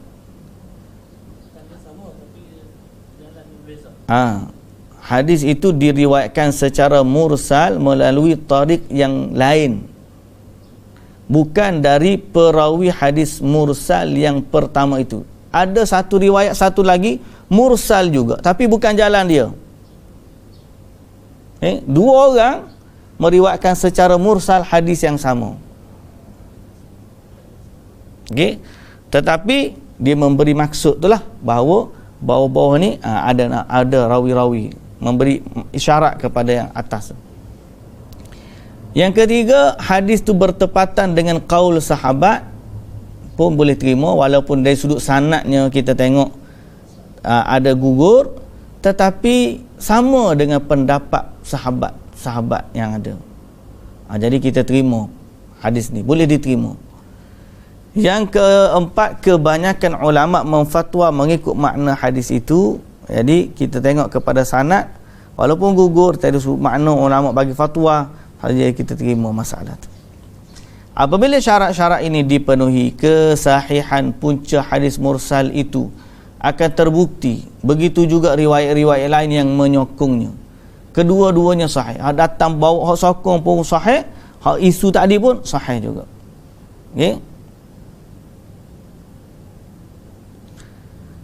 Hadis itu diriwayatkan secara mursal melalui tariq yang lain, bukan dari perawi hadis mursal yang pertama itu. Ada satu riwayat satu lagi mursal juga, tapi bukan jalan dia. Dua orang meriwayatkan secara mursal hadis yang sama. Okey. Tetapi dia memberi maksud itulah bahawa bawah-bawah ni ada rawi-rawi, memberi isyarat kepada yang atas. Yang ketiga, hadis tu bertepatan dengan qaul sahabat pun boleh terima, walaupun dari sudut sanadnya kita tengok ada gugur, tetapi sama dengan pendapat sahabat-sahabat yang ada. Jadi kita terima hadis ni, boleh diterima. Yang keempat, kebanyakan ulama memfatwa mengikut makna hadis itu. Jadi kita tengok kepada sanad, walaupun gugur, tak ada makna ulama bagi fatwa, jadi kita terima masalah tu. Apabila syarat-syarat ini dipenuhi, kesahihan punca hadis mursal itu akan terbukti. Begitu juga riwayat-riwayat lain yang menyokongnya. Kedua-duanya sahih. Hak datang bawa hak sokong pun sahih, hak isu tadi pun sahih juga. Okey.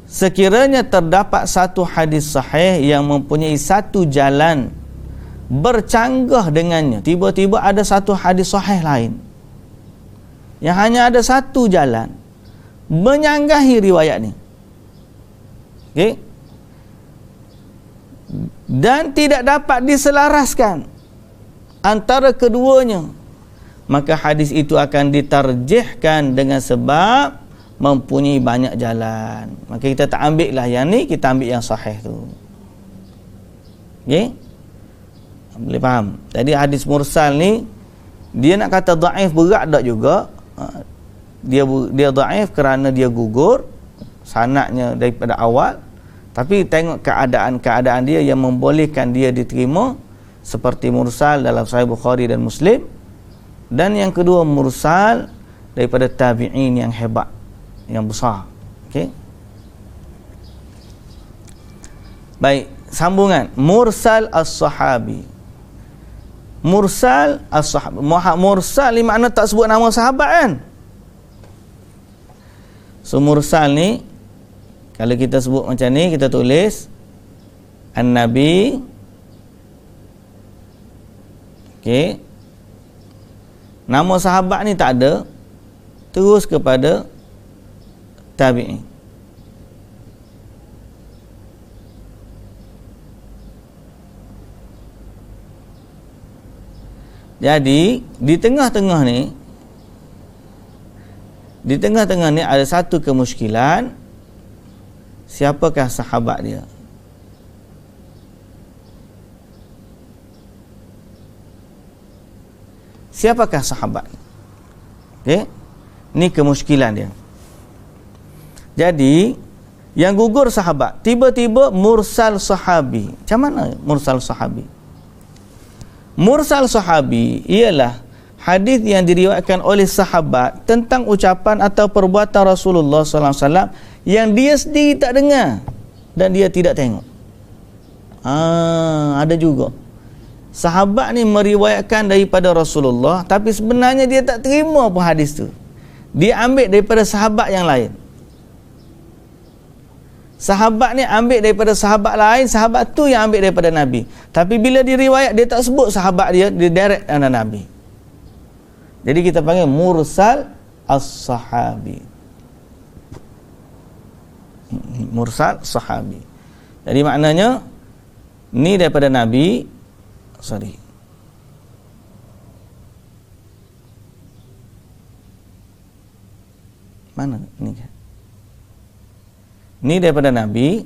Sekiranya terdapat satu hadis sahih yang mempunyai satu jalan bercanggah dengannya, tiba-tiba ada satu hadis sahih lain yang hanya ada satu jalan menyanggahi riwayat ni, okey, dan tidak dapat diselaraskan antara keduanya, maka hadis itu akan ditarjihkan dengan sebab mempunyai banyak jalan. Maka kita tak ambil lah yang ni, kita ambil yang sahih tu. Okey, boleh faham? Jadi hadis mursal ni dia nak kata dhaif berat tak juga. Dia dhaif kerana dia gugur sanadnya daripada awal, tapi tengok keadaan-keadaan dia yang membolehkan dia diterima, seperti mursal dalam Sahih Bukhari dan Muslim. Dan yang kedua, mursal daripada tabi'in yang hebat, yang besar. Okey. Baik, sambungan mursal as-sahabi. Mursal as-sahabi. Mursal ni makna tak sebut nama sahabat kan? So mursal ni kalau kita sebut macam ni, kita tulis An-Nabi, okey, nama sahabat ni tak ada, terus kepada tabi'in. Jadi di tengah-tengah ni ada satu kemusykilan, siapakah sahabat dia? Siapakah sahabat? Okey, ni kemusykilan dia. Jadi yang gugur sahabat, tiba-tiba mursal sahabi. Macam mana mursal sahabi? Mursal sahabi ialah hadis yang diriwayatkan oleh sahabat tentang ucapan atau perbuatan Rasulullah sallallahu alaihi wasallam yang dia sendiri tak dengar dan dia tidak tengok. Ada juga sahabat ni meriwayatkan daripada Rasulullah, tapi sebenarnya dia tak terima pun hadis tu. Dia ambil daripada sahabat yang lain. Sahabat ni ambil daripada sahabat lain, sahabat tu yang ambil daripada Nabi. Tapi bila diriwayat, dia tak sebut sahabat dia direct dengan Nabi. Jadi kita panggil mursal as-sahabi. Mursal sahabi. Jadi maknanya ni daripada Nabi, mana ni kan? Ni daripada Nabi,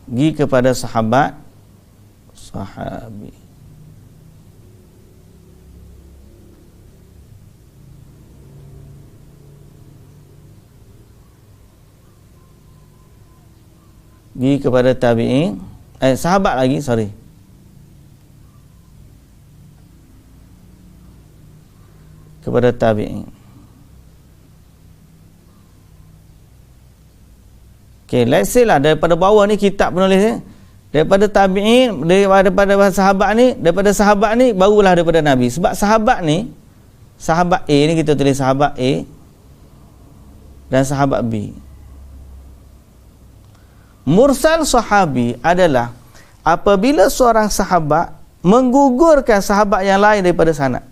pergi kepada sahabat, sahabi. Pergi kepada tabi'in, sahabat lagi, kepada tabi'in. Okay, let's say lah daripada bawah ni kitab penulis ni, daripada tabi'in, daripada sahabat ni barulah daripada Nabi. Sebab sahabat ni, sahabat A ni kita tulis sahabat A dan sahabat B. Mursal sahabi adalah apabila seorang sahabat menggugurkan sahabat yang lain daripada sanad.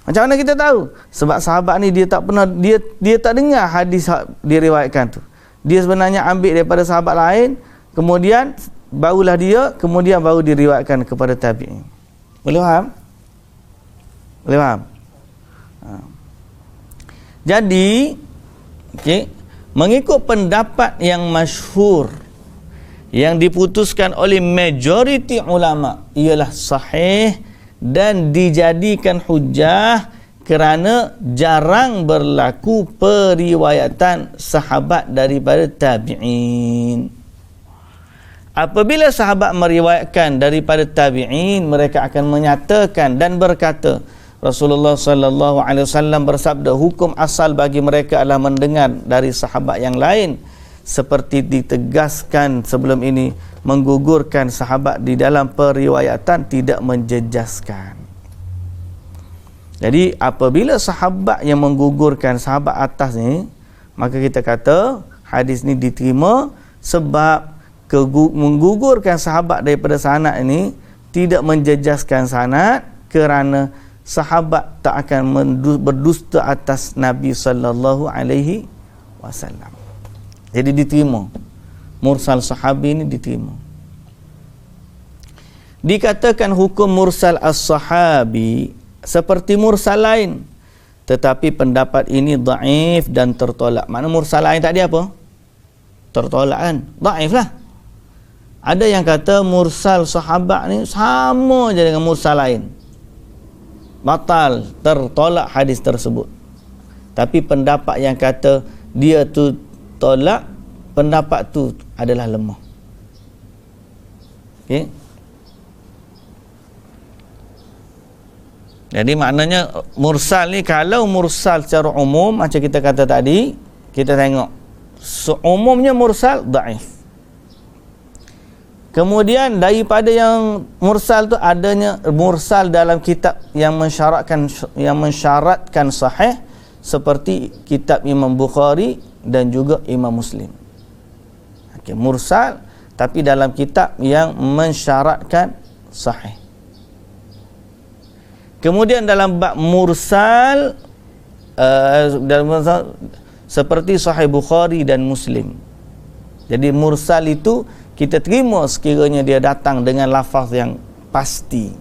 Macam mana kita tahu? Sebab sahabat ni dia tak pernah, dia tak dengar hadis dia riwayatkan tu. Dia sebenarnya ambil daripada sahabat lain, kemudian barulah dia, kemudian baru diriwayatkan kepada tabi'in. Boleh faham? Boleh faham? Jadi, okey, mengikut pendapat yang masyhur yang diputuskan oleh majoriti ulama ialah sahih dan dijadikan hujah kerana jarang berlaku periwayatan sahabat daripada tabi'in. Apabila sahabat meriwayatkan daripada tabi'in, mereka akan menyatakan dan berkata, Rasulullah sallallahu alaihi wasallam bersabda, hukum asal bagi mereka adalah mendengar dari sahabat yang lain, seperti ditegaskan sebelum ini, menggugurkan sahabat di dalam periwayatan tidak menjejaskan. Jadi apabila sahabat yang menggugurkan sahabat atas ni, maka kita kata hadis ni diterima sebab menggugurkan sahabat daripada sanad ini tidak menjejaskan sanad, kerana sahabat tak akan berdusta atas Nabi sallallahu alaihi wasallam. Jadi diterima. Mursal sahabi ini diterima. Dikatakan hukum mursal as-sahabi seperti mursal lain, tetapi pendapat ini dhaif dan tertolak. Makna mursal lain tadi apa? Tertolak kan? Dhaif lah. Ada yang kata mursal sahabat ni sama je dengan mursal lain, batal, tertolak hadis tersebut. Tapi pendapat yang kata dia tu tolak, pendapat tu adalah lemah. Okey. Jadi maknanya mursal ni, kalau mursal secara umum macam kita kata tadi, kita tengok umumnya mursal dhaif. Kemudian daripada yang mursal tu adanya mursal dalam kitab yang mensyaratkan sahih seperti kitab Imam Bukhari dan juga Imam Muslim. Okey, mursal tapi dalam kitab yang mensyaratkan sahih. Kemudian dalam bab mursal seperti Sahih Bukhari dan Muslim. Jadi mursal itu kita terima sekiranya dia datang dengan lafaz yang pasti.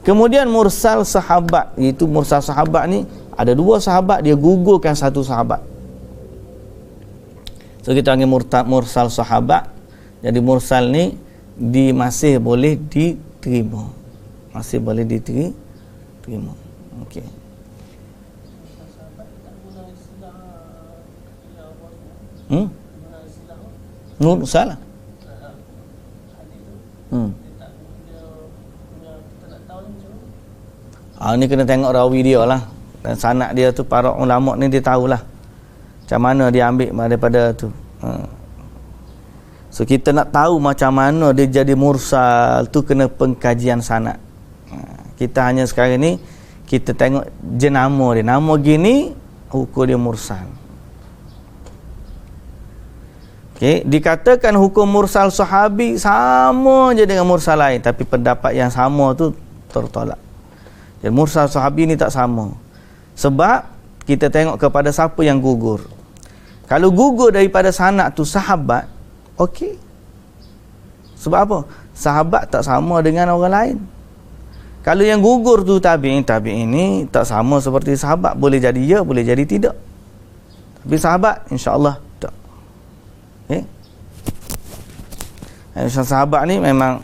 Kemudian mursal sahabat, iaitu mursal sahabat ni ada dua sahabat dia gugurkan satu sahabat. So kita panggil mursal sahabat. Jadi mursal ni masih boleh diterima. Masih boleh diterima. Okey. Salah. Ni kena tengok rawi dia lah. Dan sanad dia tu para ulama ni dia tahulah macam mana dia ambil daripada tu. So kita nak tahu macam mana dia jadi mursal tu kena pengkajian sanad. Kita hanya sekarang ni kita tengok jenama dia. Nama gini hukum dia mursal. Okey, dikatakan hukum mursal sahabi sama je dengan mursal lain, tapi pendapat yang sama tu tertolak. Jadi mursal sahabi ni tak sama. Sebab kita tengok kepada siapa yang gugur. Kalau gugur daripada sanad tu sahabat, okey. Sebab apa? Sahabat tak sama dengan orang lain. Kalau yang gugur tu tabi'in ni tak sama seperti sahabat, boleh jadi ya, boleh jadi tidak. Tapi sahabat insya-Allah tak. Okay. Sahabat ni memang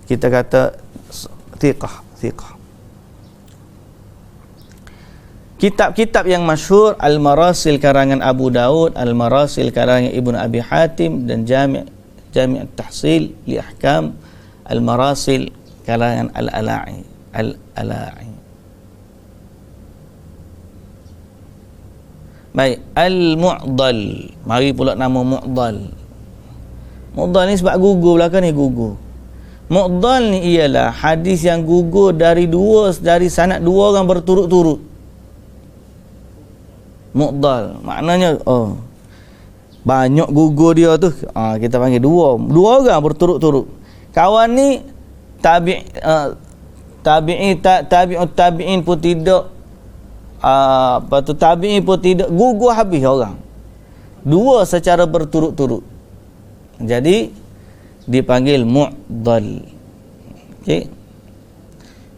kita kata thiqah. Kitab-kitab yang masyhur Al-Marasil karangan Abu Daud, Al-Marasil karangan Ibnu Abi Hatim dan Jami' At-Tahsil li Ahkam Al-Marasil karangan Al-Ala'i. Baik, Al-Mu'dal. Mari pula nama Mu'dal. Mu'dal ni sebab gugur belakang ni gugur. Mu'dal ni ialah hadis yang gugur dari sanad dua orang berturut-turut. Mu'dal maknanya banyak gugur dia tu. Kita panggil dua orang berturut-turut. Kawan ni tabi'in pun tidak tabi'in pun tidak, gugur habis orang. Dua secara berturut-turut. Jadi dipanggil mu'dal. Okey.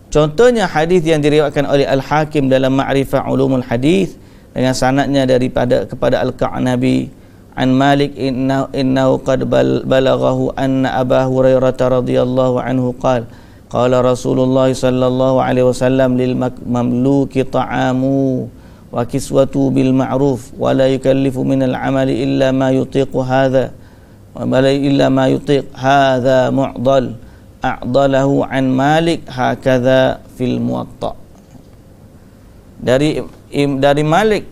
Contohnya hadis yang diriwayatkan oleh Al-Hakim dalam Ma'rifah Ulumul Hadis dengan sanadnya kepada Al-Qa'nabi an Malik innahu qad balaghahu anna Abu Hurairah radhiyallahu anhu qala Rasulullah sallallahu alaihi wasallam lil mamluki ta'amu wa kiswatu bil ma'ruf wa la yukallifu min al amali illa ma yutiqu hadha mu'dal a'dalahu an Malik hakadha fil Muwatta. Dari Malik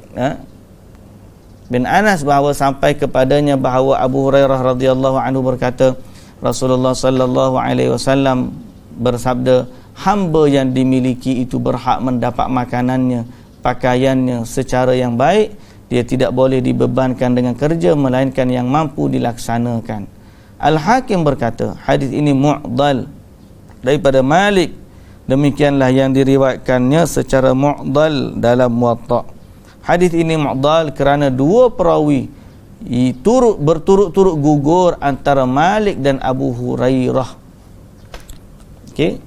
bin Anas bahawa sampai kepadanya bahawa Abu Hurairah radhiyallahu anhu berkata Rasulullah sallallahu alaihi wasallam bersabda, hamba yang dimiliki itu berhak mendapat makanannya, pakaiannya secara yang baik. Dia tidak boleh dibebankan dengan kerja melainkan yang mampu dilaksanakan. Al-Hakim berkata hadis ini mu'dal daripada Malik. Demikianlah yang diriwayatkannya secara mu'dal dalam Muwatta. Hadis ini mu'dal kerana dua perawi berturut-turut gugur antara Malik dan Abu Hurairah. Okey.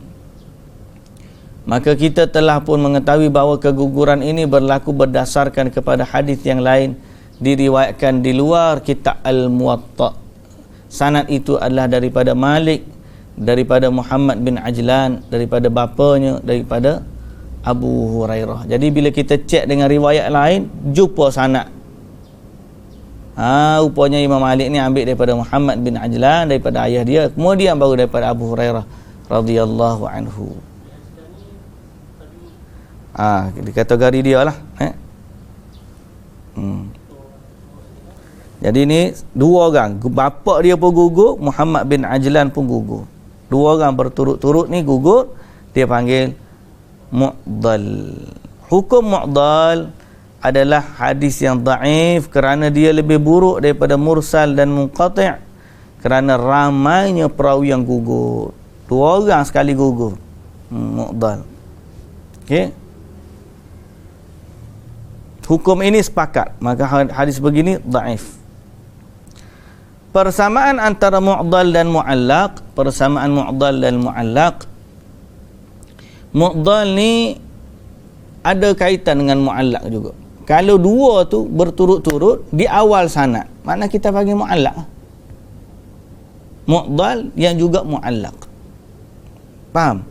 Maka kita telah pun mengetahui bahawa keguguran ini berlaku berdasarkan kepada hadis yang lain diriwayatkan di luar kitab Al-Muwatta. Sanad itu adalah daripada Malik, daripada Muhammad bin Ajlan, daripada bapanya, daripada Abu Hurairah. Jadi bila kita cek dengan riwayat lain, jumpa sanad. Rupanya Imam Malik ni ambil daripada Muhammad bin Ajlan, daripada ayah dia, kemudian baru daripada Abu Hurairah radhiyallahu anhu. Di kategori dia lah. Jadi ni dua orang, bapa dia pun gugur, Muhammad bin Ajlan pun gugur. Dua orang berturut-turut ni gugur, dia panggil mu'dal. Hukum mu'dal adalah hadis yang dhaif kerana dia lebih buruk daripada mursal dan munqati' kerana ramainya perawi yang gugur. Dua orang sekali gugur. Mu'dal. Okey. Hukum ini sepakat, maka hadis begini dhaif. Persamaan antara mu'dal dan mu'allaq, persamaan mu'dal dan mu'allaq. Mu'dal ni ada kaitan dengan mu'allaq juga. Kalau dua tu berturut-turut di awal sanad, makna kita panggil mu'allaq. Mu'dal yang juga mu'allaq. Faham?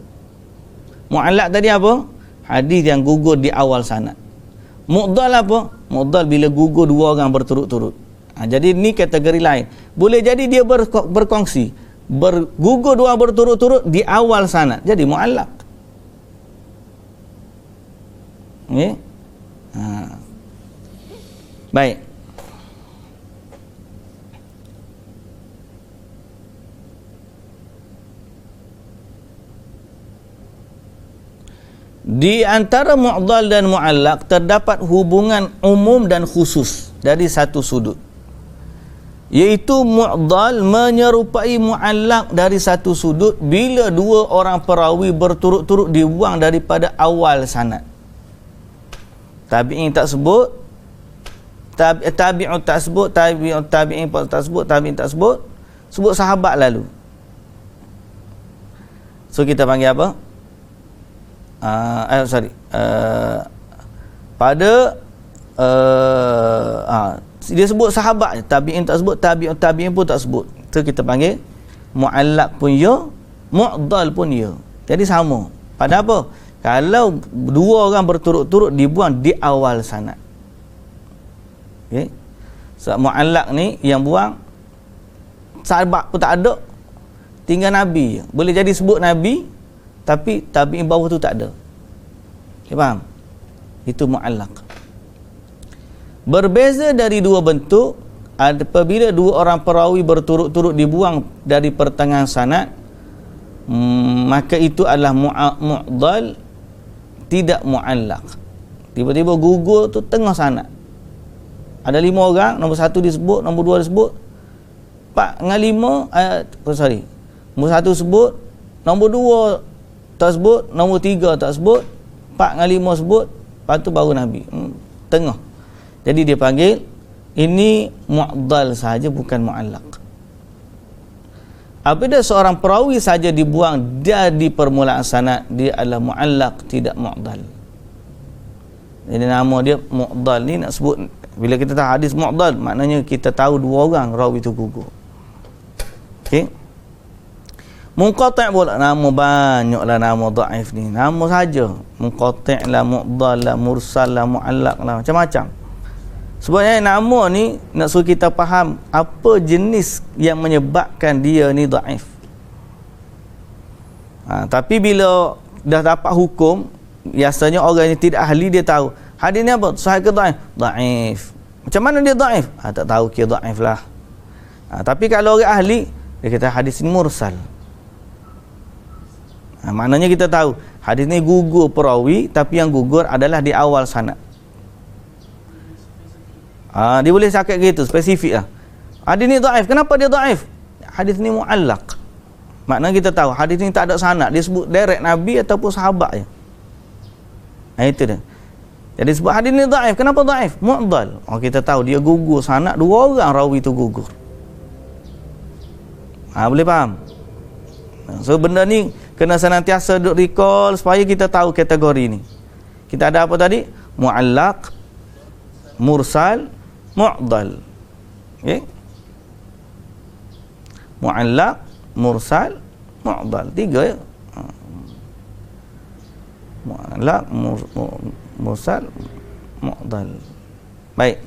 Mu'allaq tadi apa? Hadis yang gugur di awal sanad. Mu'dal apa? Mu'dal bila gugur dua orang berturut-turut. Jadi ni kategori lain. Boleh jadi dia berkongsi, bergugur dua berturut-turut di awal sanad. Jadi mu'allaq. Okay? Baik. Di antara mu'dal dan mu'allaq terdapat hubungan umum dan khusus dari satu sudut, iaitu mu'dal menyerupai mu'allaq dari satu sudut bila dua orang perawi berturut-turut dibuang daripada awal sanad. Tabi'in tak sebut, tabi'un tak sebut, tabi'in tak sebut, tabi'in tak sebut, sebut sahabat lalu. So kita panggil apa? Dia sebut sahabat, tabi'in tak sebut, tabi'in pun tak sebut. Itu kita panggil mu'allaq pun ya, mu'dal pun ya. Jadi sama. Pada apa? Kalau dua orang berturut-turut dibuang di awal sanad. Okey. So, mu'allaq ni yang buang sahabat pun tak ada. Tinggal Nabi je. Boleh jadi sebut Nabi tapi tabi'in bawah tu tak ada. Okay, faham? Itu mu'allaq. Berbeza dari dua bentuk, apabila dua orang perawi berturut-turut dibuang dari pertengahan sanad, maka itu adalah mu'dal, tidak mu'allaq. Tiba-tiba gugur tu tengah sanad. Ada 5 orang, nombor 1 disebut, nombor 2 disebut, 4 dengan 5 nombor 1 sebut, nombor 2 tak sebut, nombor 3 tak sebut, 4 dengan 5 sebut, lepas tu baru Nabi. Tengah. Jadi dia panggil ini mu'dal sahaja, bukan mu'allaq. Apabila seorang perawi saja dibuang dari permulaan sanad, dia adalah mu'allaq, tidak mu'dal. Jadi nama dia mu'dal ni nak sebut, bila kita tahu hadis mu'dal, maknanya kita tahu dua orang rawi itu gugur. Okey. Munqati' pula nama, banyaklah nama dhaif ni. Nama saja. Munqati' lah, mu'dal lah, mursal lah, mu'allaq lah, macam-macam. Sebabnya nama ni nak suruh kita faham apa jenis yang menyebabkan dia ni dhaif. Tapi bila dah dapat hukum, biasanya orang yang tidak ahli dia tahu hadis ni apa, sahih ke dhaif? Dhaif. Macam mana dia dhaif? Tak tahu, kira dhaif lah. Tapi kalau orang ahli, dia kata hadis ni mursal. Maknanya kita tahu hadis ni gugur perawi, tapi yang gugur adalah di awal sanad. Dia boleh cakap gitu, spesifik lah. Hadis ni dhaif. Kenapa dia dhaif? Hadis ni mu'allaq. Maknanya kita tahu hadis ni tak ada sanad, dia sebut direct Nabi ataupun sahabat je. Itu dia. Jadi sebut hadis ni dhaif. Kenapa dhaif? Mu'dal. Kita tahu dia gugur sanad, dua orang rawi tu gugur. Boleh faham? So benda ni kena senantiasa duk recall supaya kita tahu kategori ni. Kita ada apa tadi? Mu'allaq, mursal, mu'dal. Okey. Mu'allaq, mursal, mu'dal. 3 ya. Mu'allaq, mursal, mu'dal. Baik.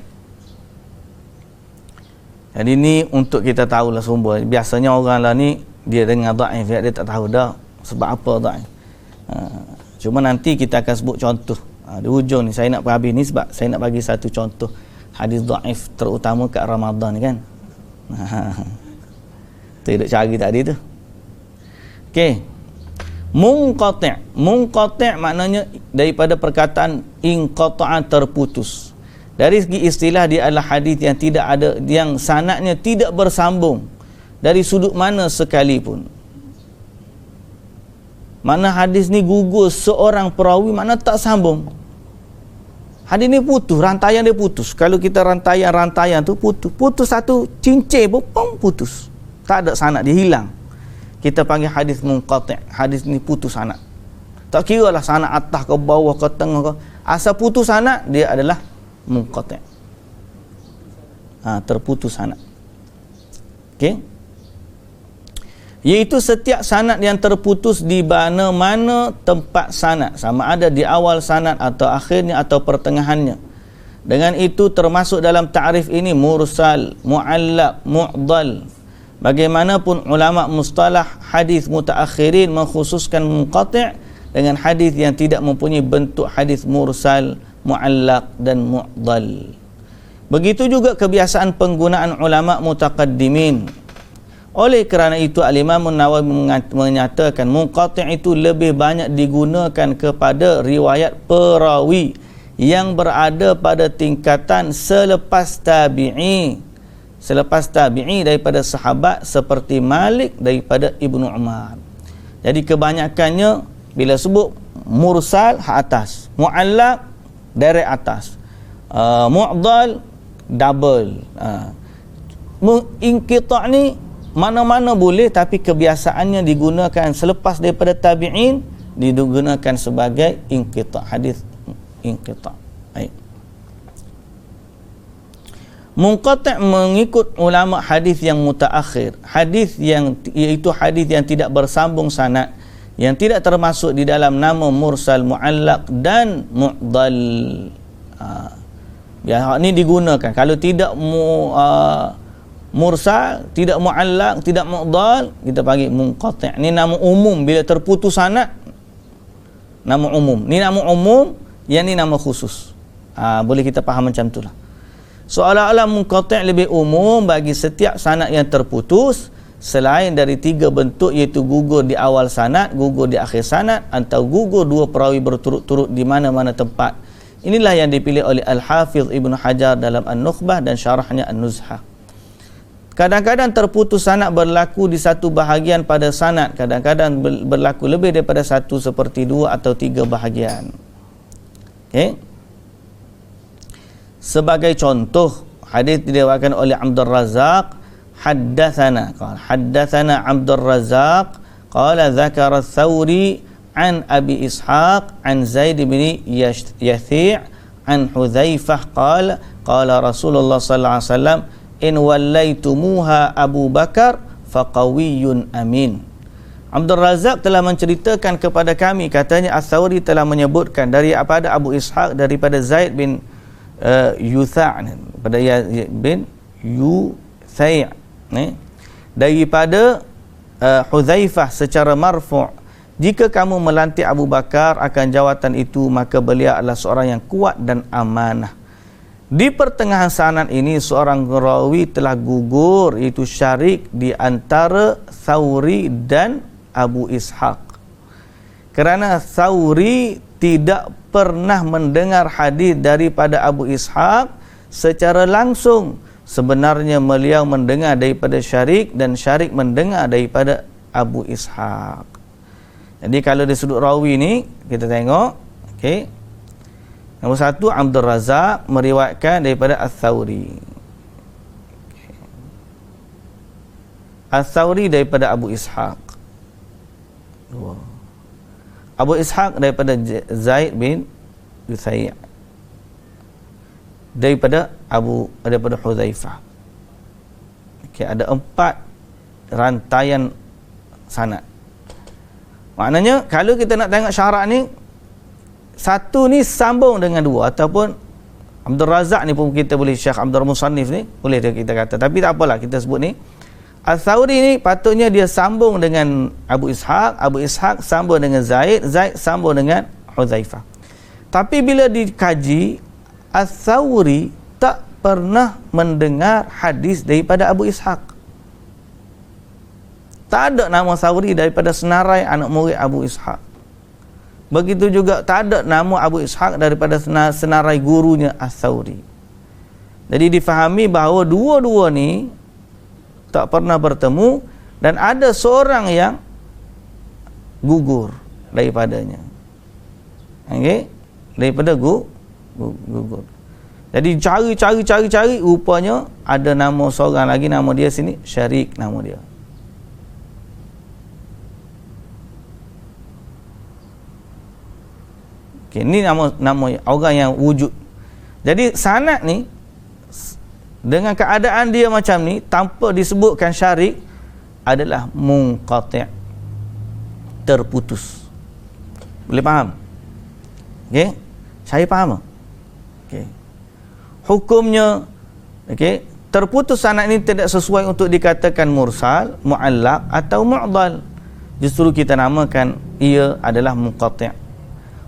Jadi ni untuk kita tahulah sumber. Biasanya orang lah ni dia dengar dhaif, dia tak tahu dah sebab apa dhaif. Cuma nanti kita akan sebut contoh. Di hujung ni saya nak habis ni sebab saya nak bagi satu contoh hadis dhaif terutama kat Ramadan kan. Tu duk cari tadi tu. Okey. Munqati' maknanya daripada perkataan inqata'a, terputus. Dari segi istilah dia adalah hadis yang tidak ada, yang sanadnya tidak bersambung dari sudut mana sekalipun. Mana hadis ni gugur seorang perawi, mana tak sambung. Hadis ni putus, rantaian dia putus. Kalau kita rantaian tu putus satu cincin pun putus. Tak ada sanad, dia hilang. Kita panggil hadis munqati'. Hadis ni putus sanad. Tak kira lah sanad atas ke bawah ke tengah ke. Asal putus sanad, dia adalah munqati'. Terputus sanad. Okey. Iaitu setiap sanad yang terputus di mana-mana tempat sanad, sama ada di awal sanad atau akhirnya atau pertengahannya. Dengan itu termasuk dalam ta'rif ini mursal, mu'allaq, mu'dal. Bagaimanapun ulama mustalah hadis mutaakhirin mengkhususkan munqati' dengan hadis yang tidak mempunyai bentuk hadis mursal, mu'allaq dan mu'dal. Begitu juga kebiasaan penggunaan ulama mutaqaddimin. Oleh kerana itu Al-Imam An-Nawawi menyatakan munqati' itu lebih banyak digunakan kepada riwayat perawi yang berada pada tingkatan selepas tabi'i daripada sahabat seperti Malik daripada Ibnu Umar. Jadi kebanyakannya bila sebut mursal hak atas, mu'allaq dari atas, mu'dal double. Inqita' ni mana-mana boleh, tapi kebiasaannya digunakan selepas daripada tabi'in, digunakan sebagai inqita', hadis inqita'. Baik. Munqati' mengikut ulama hadis yang mutaakhir, hadis yang iaitu hadis yang tidak bersambung sanad, yang tidak termasuk di dalam nama mursal, mu'allaq dan mu'dal. Ya, ini digunakan. Kalau tidak mursal, tidak mu'allaq, tidak mu'dal, kita panggil munqati'. Ini nama umum. Bila terputus sanad, nama umum. Ini nama umum, yang ni nama khusus. Boleh kita faham macam itulah. Seolah-olah munqati' lebih umum bagi setiap sanad yang terputus selain dari 3 bentuk, iaitu gugur di awal sanad, gugur di akhir sanad, atau gugur 2 perawi berturut-turut di mana-mana tempat. Inilah yang dipilih oleh Al-Hafiz Ibnu Hajar dalam An-Nukhbah dan syarahnya An-Nuzhah. Kadang-kadang terputus sanad berlaku di satu bahagian pada sanad, kadang-kadang berlaku lebih daripada satu, seperti 2 atau 3 bahagian. Okey. Sebagai contoh, hadis diriwayatkan oleh Abdul Razzaq, haddatsana Abdul Razzaq qala dzakara Tsawri an Abi Ishaq an Zaid bin Yathi' an Hudzaifah qala Rasulullah sallallahu alaihi wasallam in wallaitumuha Abu Bakar faqawiyyun amin. Abdul Razzaq telah menceritakan kepada kami, katanya Ats-Tsawri telah menyebutkan daripada Abu Ishaq daripada Zaid bin Yutha' pada bin Yuthai' daripada Hudzaifah secara marfu', jika kamu melantik Abu Bakar akan jawatan itu, maka beliau adalah seorang yang kuat dan amanah. Di pertengahan sanad ini seorang rawi telah gugur, iaitu syarik di antara Tsawri dan Abu Ishaq. Kerana Tsawri tidak pernah mendengar hadis daripada Abu Ishaq secara langsung. Sebenarnya beliau mendengar daripada Syarik dan Syarik mendengar daripada Abu Ishaq. Jadi kalau dari sudut rawi ni kita tengok, okey. Nombor 1 Abdul Razzaq meriwayatkan daripada Ats-Tsawri. Ats-Tsawri daripada Abu Ishaq. 2. Abu Ishaq daripada Zaid bin Yuthai' daripada Hudzaifah. Okey, ada 4 rantaian sanad. Maknanya kalau kita nak tengok syarat ni, satu ni sambung dengan 2, ataupun Abdul Razzaq ni pun kita boleh, Syekh Abdul Musannif ni boleh kita kata, tapi tak apalah kita sebut ni. Ats-Tsawri ni patutnya dia sambung dengan Abu Ishaq, Abu Ishaq sambung dengan Zaid, Zaid sambung dengan Hudzaifah. Tapi bila dikaji, Ats-Tsawri tak pernah mendengar hadis daripada Abu Ishaq. Tak ada nama Thawri daripada senarai anak murid Abu Ishaq. Begitu juga tak ada nama Abu Ishaq daripada senarai gurunya Ats-Tsauri. Jadi difahami bahawa dua-dua ni tak pernah bertemu dan ada seorang yang gugur daripadanya. Okey? Daripada gugur. Jadi cari rupanya ada nama seorang lagi, nama dia sini Syarik nama dia. Okey, ni nama orang yang wujud. Jadi sanad ni dengan keadaan dia macam ni tanpa disebutkan Syarik adalah munqati', terputus. Boleh faham? Okey? Saya faham? Okey. Hukumnya okey, terputus sanad ini tidak sesuai untuk dikatakan mursal, mu'allaq atau mu'dal. Justru kita namakan ia adalah munqati'.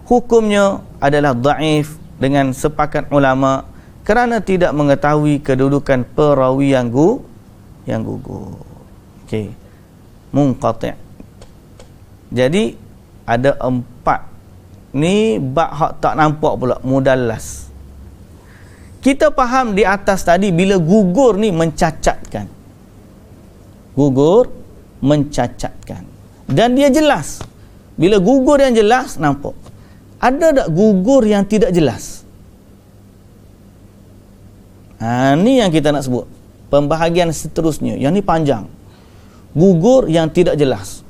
Hukumnya adalah dhaif dengan sepakat ulama kerana tidak mengetahui kedudukan perawi yang gugur. Okey. Munqati'. Jadi ada 4 ni bab hak tak nampak pula, mudallas. Kita faham di atas tadi bila gugur ni mencacatkan. Gugur mencacatkan. Dan dia jelas. Bila gugur yang jelas nampak. Ada tak gugur yang tidak jelas? Ni yang kita nak sebut. Pembahagian seterusnya. Yang ni panjang. Gugur yang tidak jelas.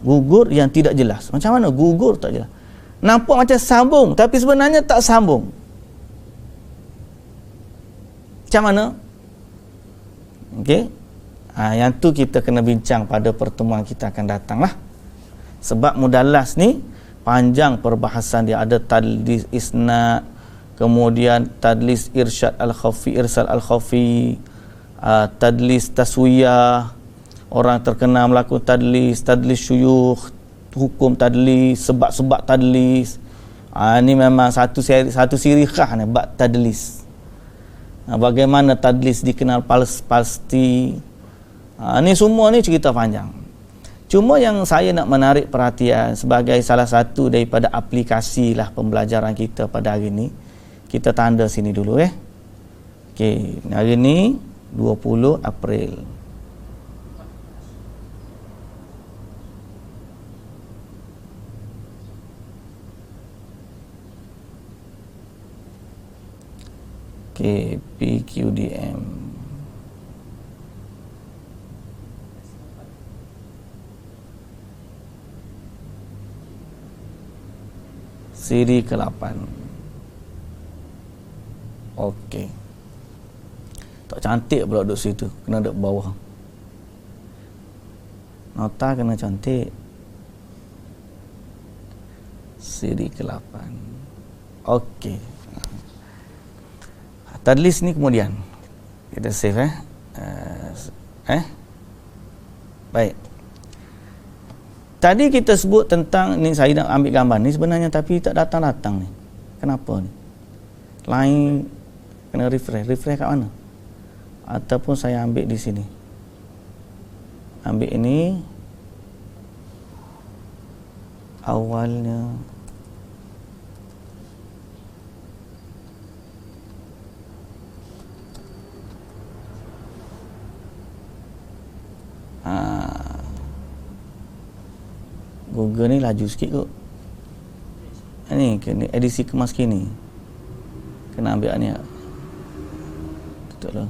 Gugur yang tidak jelas. Macam mana gugur tak jelas? Nampak macam sambung tapi sebenarnya tak sambung. Macam mana? Okey. Yang tu kita kena bincang pada pertemuan kita akan datang lah. Sebab mudallas ni panjang perbahasan dia. Ada tadlis isnad, kemudian tadlis irsyad al-khafi, irsal al-khafi, tadlis taswiyah, orang terkenal melakukan tadlis syuyukh, hukum tadlis, sebab-sebab tadlis. Ini memang satu sirikah ni bab tadlis. Bagaimana tadlis dikenal pasti. Ni semua ni cerita panjang. Cuma yang saya nak menarik perhatian sebagai salah satu daripada aplikasi lah pembelajaran kita pada hari ni, kita tanda sini dulu Okey, hari ni 20 April. Okey, PQDM. Siri ke-8. Okey. Tak cantik pula duduk situ. Kena duduk bawah. Nota kena cantik. Siri ke-8. Okey. Tadlis ni kemudian. Kita save Baik. Tadi kita sebut tentang ni, saya nak ambil gambar ni sebenarnya tapi tak datang-datang ni. Kenapa ni? Lain kena refresh kat mana? Ataupun saya ambil di sini. Ambil ini awalnya. Google ni laju sikit kot. Ni kena edisi kemas kini. Kena ambil ni. Tutup lah.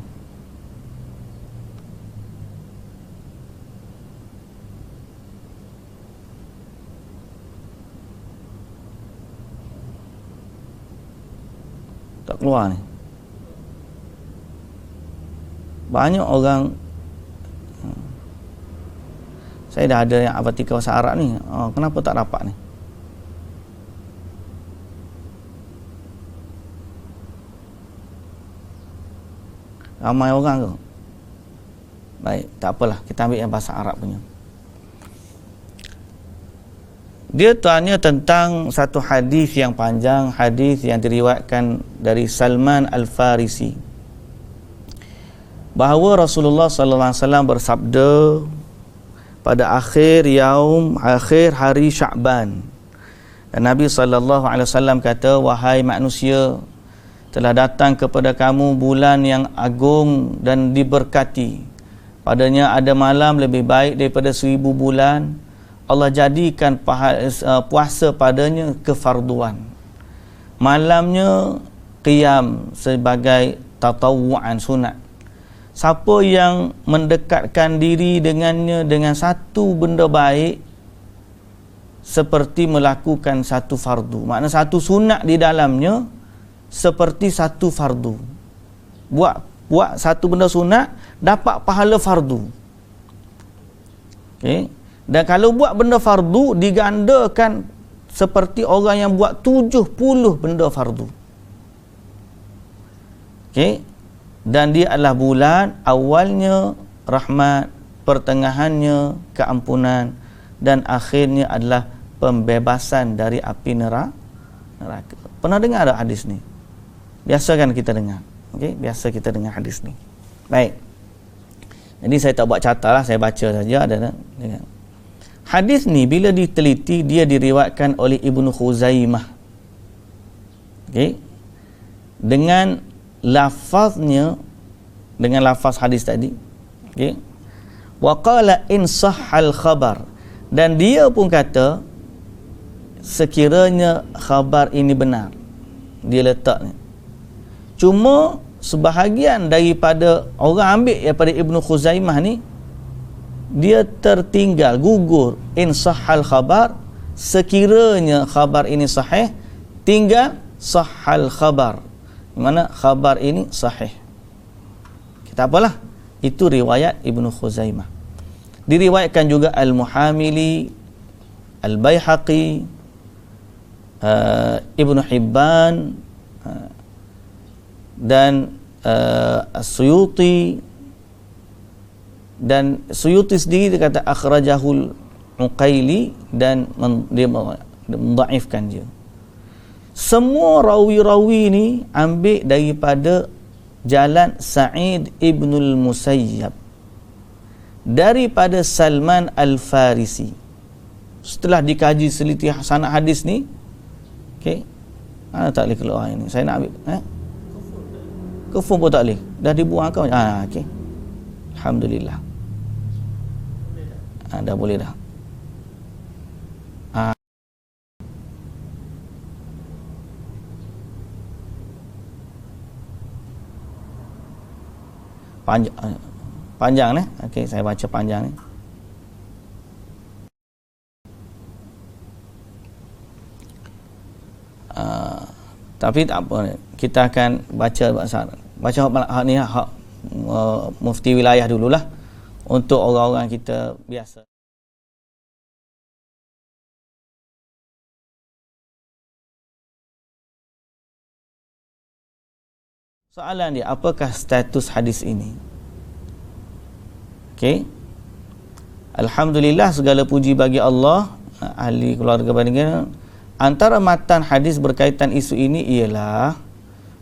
Tak keluar ni. Banyak orang. Saya dah ada yang abatika bahasa Arab ni. Kenapa tak dapat ni? Ramai orang tu. Baik, tak apalah. Kita ambil yang bahasa Arab punya. Dia tanya tentang satu hadis yang panjang. Hadis yang diriwayatkan dari Salman Al-Farisi. bahawa Rasulullah sallallahu alaihi wasallam bersabda pada akhir hari Sya'ban, dan Nabi sallallahu alaihi wasallam kata, wahai manusia, telah datang kepada kamu bulan yang agung dan diberkati, padanya ada malam lebih baik daripada 1000 bulan. Allah jadikan puasa padanya kefarduan, malamnya qiyam sebagai tatawu'an, sunat. Siapa yang mendekatkan diri dengannya dengan satu benda baik, seperti melakukan satu fardu. Makna satu sunat di dalamnya seperti satu fardu. Buat satu benda sunat, dapat pahala fardu. Okay. Dan kalau buat benda fardu, digandakan seperti orang yang buat 70 benda fardu. Okay. Dan dia adalah bulan awalnya rahmat, pertengahannya keampunan, dan akhirnya adalah pembebasan dari api neraka. Pernah dengar tak hadis ni? Biasa kan kita dengar. Okey, biasa kita dengar hadis ni. Baik. Jadi saya tak buat catat lah, saya baca saja ada dengar. Hadis ni bila diteliti, dia diriwayatkan oleh Ibnu Khuzaimah. Okey. Dengan lafaznya, dengan lafaz hadis tadi. Okey. Wa qala in sahhal khabar, dan dia pun kata sekiranya khabar ini benar, dia letaknya. Cuma sebahagian daripada orang ambil daripada Ibnu Khuzaimah ni, dia tertinggal, gugur in sahhal khabar, sekiranya khabar ini sahih, tinggal sahhal khabar, di mana khabar ini sahih. Kita apalah, itu riwayat Ibnu Khuzaimah. Diriwayatkan juga Al-Muhamili, Al-Baihaqi, Ibnu Hibban, dan As-Suyuti. Dan Suyuti sendiri dia kata akhrajahul Uqaili, dan dia mendhaifkan dia. Semua rawi-rawi ni ambil daripada jalan Sa'id ibnul Musayyab daripada Salman Al-Farisi. Setelah dikaji seliti sanad hadis ni, okey, tak boleh keluar ini. Saya nak ambil kufur pun tak boleh. Dah dibuang kau. Okey. Alhamdulillah. Dah boleh dah. Panjang ni. Okey, saya baca panjang ni. Tapi tak apa, kita akan baca hak ni, hak mufti wilayah dululah, untuk orang-orang kita biasa. Soalan dia, apakah status hadis ini? Okey. Alhamdulillah, segala puji bagi Allah, ahli keluarga baginda. Antara matan hadis berkaitan isu ini ialah,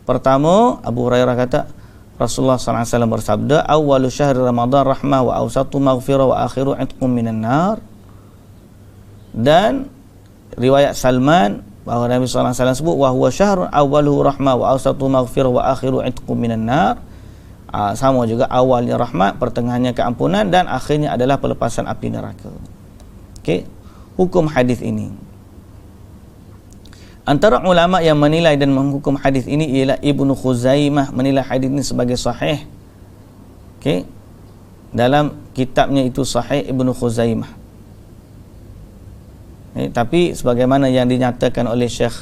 pertama, Abu Hurairah kata Rasulullah sallallahu alaihi wasallam bersabda, awwalu syahri Ramadan rahmah wa awsatu maghfirah wa akhiru itqum minan nar. Dan riwayat Salman bahawa Nabi sallallahu alaihi wasallam sebut, wa huwa syahrun awwaluhu rahmah wa awsatu maghfirah wa akhiru itqum minan nar. Sama juga, awalnya rahmat, pertengahannya keampunan, dan akhirnya adalah pelepasan api neraka. Okey, hukum hadis ini. Antara ulama yang menilai dan menghukum hadis ini ialah Ibnu Khuzaimah, menilai hadis ini sebagai sahih. Okey, dalam kitabnya itu Sahih Ibnu Khuzaimah. Tapi sebagaimana yang dinyatakan oleh Syekh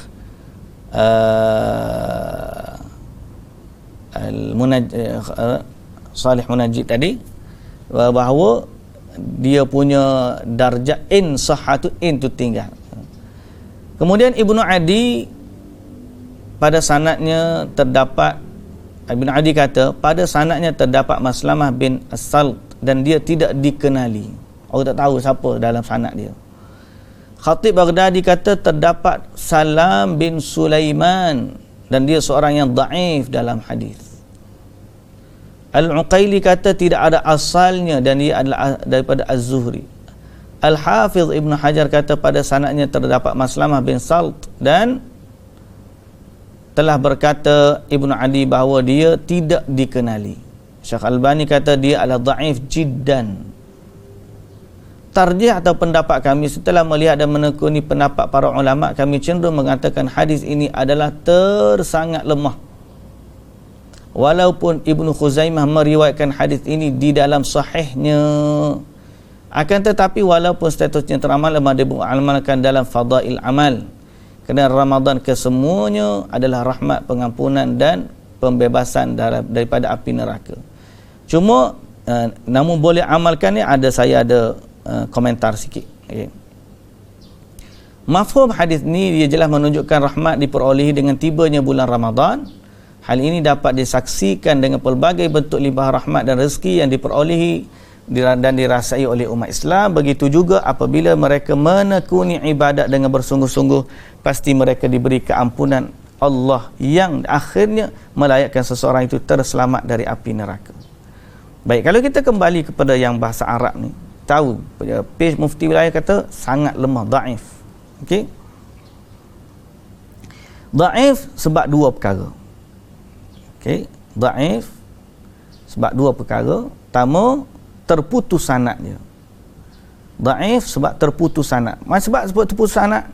Salih Munajjid tadi, bahawa dia punya darjah in sahatu, in tu tinggal. Kemudian Ibnu Adi, pada sanadnya terdapat, Ibnu Adi kata pada sanadnya terdapat Maslamah bin As-Salt, dan dia tidak dikenali, orang tak tahu siapa dalam sanad dia. Khatib Baghdadi kata terdapat Salam bin Sulaiman, dan dia seorang yang dhaif dalam hadis. Al-Uqaili kata tidak ada asalnya dan dia adalah daripada Az-Zuhri. Al-Hafiz Ibn Hajar kata pada sanadnya terdapat Maslamah bin Salt, dan telah berkata Ibn Adi bahawa dia tidak dikenali. Syekh Albani kata dia adalah dhaif jiddan. Tarjih atau pendapat kami setelah melihat dan menekuni pendapat para ulama, kami cenderung mengatakan hadis ini adalah tersangat lemah. Walaupun Ibnu Khuzaimah meriwayatkan hadis ini di dalam sahihnya, akan tetapi walaupun statusnya teramal, lemah diamalkan dalam fadail amal, kerana Ramadan kesemuanya adalah rahmat, pengampunan dan pembebasan daripada api neraka. Cuma namun boleh amalkan ni, saya ada komentar sikit. Okay. Mafhum hadis ni dia jelas menunjukkan rahmat diperolehi dengan tibanya bulan Ramadan. Hal ini dapat disaksikan dengan pelbagai bentuk limpah rahmat dan rezeki yang diperolehi dan dirasai oleh umat Islam. Begitu juga apabila mereka menekuni ibadat dengan bersungguh-sungguh, pasti mereka diberi keampunan Allah yang akhirnya melayakkan seseorang itu terselamat dari api neraka. Baik, kalau kita kembali kepada yang bahasa Arab ni, tahu page Mufti Wilayah kata sangat lemah, dhaif. Okey, dhaif sebab dua perkara. Okey, dhaif sebab dua perkara. Pertama, terputus sanad dia. Dhaif sebab terputus sanad. Sebab terputus sanad,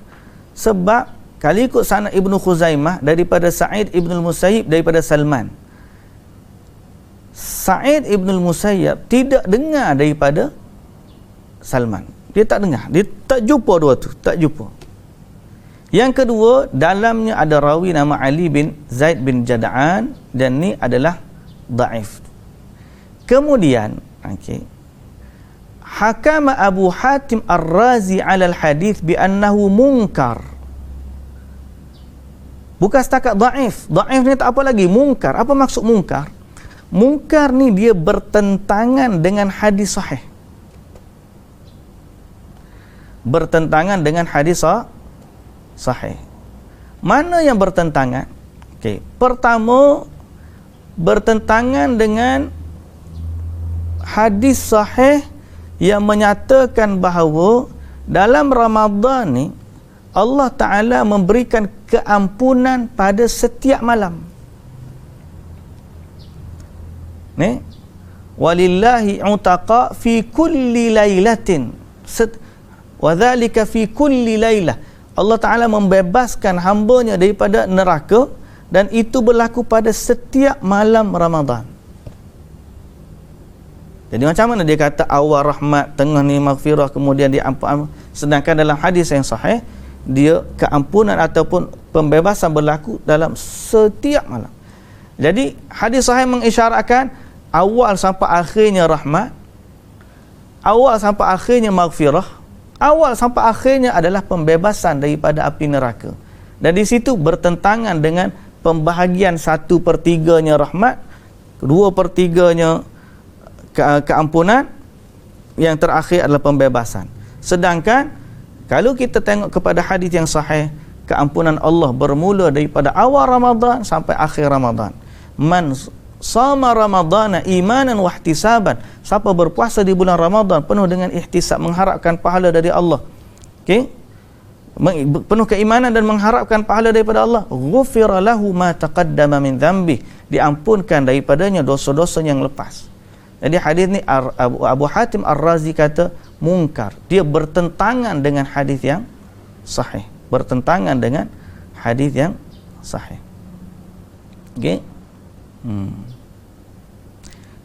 sebab kalau ikut sanad Ibnu Khuzaimah daripada Sa'id Ibn al-Musayyib daripada Salman, Sa'id Ibn al-Musayyib tidak dengar daripada Salman. Dia tak dengar, dia tak jumpa dua tu, tak jumpa. Yang kedua, dalamnya ada rawi nama Ali bin Zaid bin Jada'an, dan ni adalah dhaif. Kemudian, okey, hakama Abu Hatim Ar-Razi 'ala al-hadis bi annahu munkar. Bukan setakat dhaif. Dhaif ni tak apa lagi, munkar. Apa maksud munkar? Munkar ni dia bertentangan dengan hadis sahih. Bertentangan dengan hadis sahih. Mana yang bertentangan? Okey, pertama, bertentangan dengan hadis sahih yang menyatakan bahawa dalam Ramadan ni Allah Ta'ala memberikan keampunan pada setiap malam. Ni, walillahi utaqa fi kulli lailatin, wa dhalika fi kulli lailah. Allah Ta'ala membebaskan hambanya daripada neraka, dan itu berlaku pada setiap malam Ramadan. Jadi macam mana dia kata awal rahmat, tengah ni maghfirah, kemudian dia ampun, sedangkan dalam hadis yang sahih dia keampunan ataupun pembebasan berlaku dalam setiap malam. Jadi hadis sahih mengisyaratkan awal sampai akhirnya rahmat, awal sampai akhirnya maghfirah, awal sampai akhirnya adalah pembebasan daripada api neraka. Dan di situ bertentangan dengan pembahagian 1/3-nya rahmat, 2/3-nya keampunan, yang terakhir adalah pembebasan. Sedangkan kalau kita tengok kepada hadis yang sahih, keampunan Allah bermula daripada awal Ramadan sampai akhir Ramadan. Man sama Ramadana imanan wa ihtisaban, siapa berpuasa di bulan Ramadan penuh dengan ihtisab, mengharapkan pahala dari Allah, okey, penuh keimanan dan mengharapkan pahala daripada Allah, ghufira lahu ma taqaddama min dhanbi, diampunkan daripadanya dosa-dosa yang lepas. Jadi hadis ni Abu Hatim Ar-Razi kata munkar, dia bertentangan dengan hadis yang sahih, bertentangan dengan hadis yang sahih. Okey.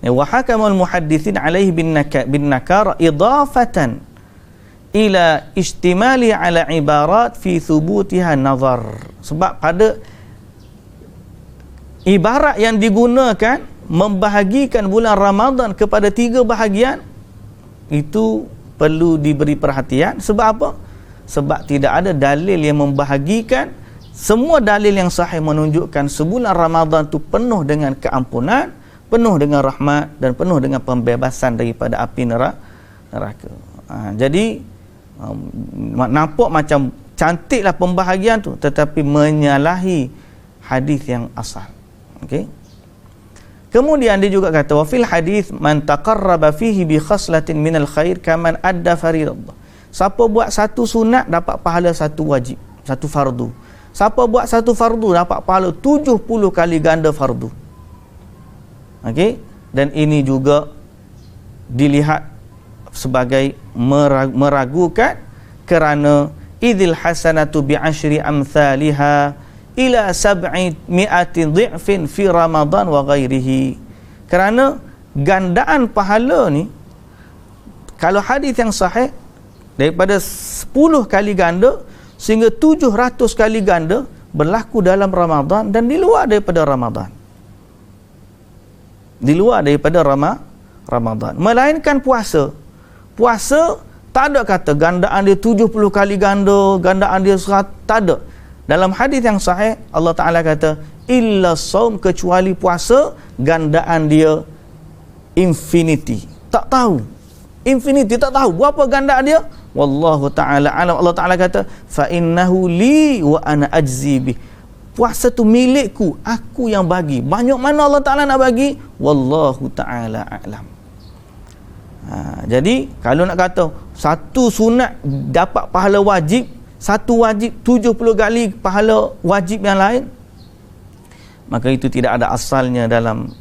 Wa hakamul muhadditsin alaihi bin nakara idafatan ila istimali ala ibarat fi thubutiha nazar. Sebab pada ibarat yang digunakan membahagikan bulan Ramadan kepada 3 bahagian, itu perlu diberi perhatian. Sebab apa? Sebab tidak ada dalil yang membahagikan. Semua dalil yang sahih menunjukkan sebulan Ramadan itu penuh dengan keampunan, penuh dengan rahmat, dan penuh dengan pembebasan daripada api neraka. Jadi nampak macam cantiklah pembahagian tu, tetapi menyalahi hadis yang asal. Okey. Kemudian dia juga kata, wa fil hadis man taqarraba fihi bi khaslatin minal khair kaman adda fariidah. Siapa buat satu sunat dapat pahala satu wajib, satu fardu. Siapa buat satu fardu dapat pahala 70 kali ganda fardu. Okey, dan ini juga dilihat sebagai meragukan kerana idil hasanatu bi asyri amsalha ila 700 dhi'fin fi Ramadan wa ghairihi. Kerana gandaan pahala ni, kalau hadis yang sahih, daripada 10 kali ganda sehingga 700 kali ganda berlaku dalam Ramadan dan di luar daripada Ramadan. Di luar daripada Ramadan. Melainkan puasa. Puasa tak ada kata gandaan dia 70 kali ganda, gandaan dia 100, tak ada. Dalam hadis yang sahih, Allah Ta'ala kata, illa saum, kecuali puasa, gandaan dia infinity. Tak tahu. Infinity, tak tahu. Berapa gandaan dia? Wallahu Ta'ala alam. Allah Ta'ala kata, fa innahu li wa ana ajzi bih. Puasa tu milikku, aku yang bagi. Banyak mana Allah Ta'ala nak bagi? Wallahu Ta'ala alam. Jadi, kalau nak kata, satu sunat dapat pahala wajib, satu wajib 70 kali pahala wajib yang lain, maka itu tidak ada asalnya dalam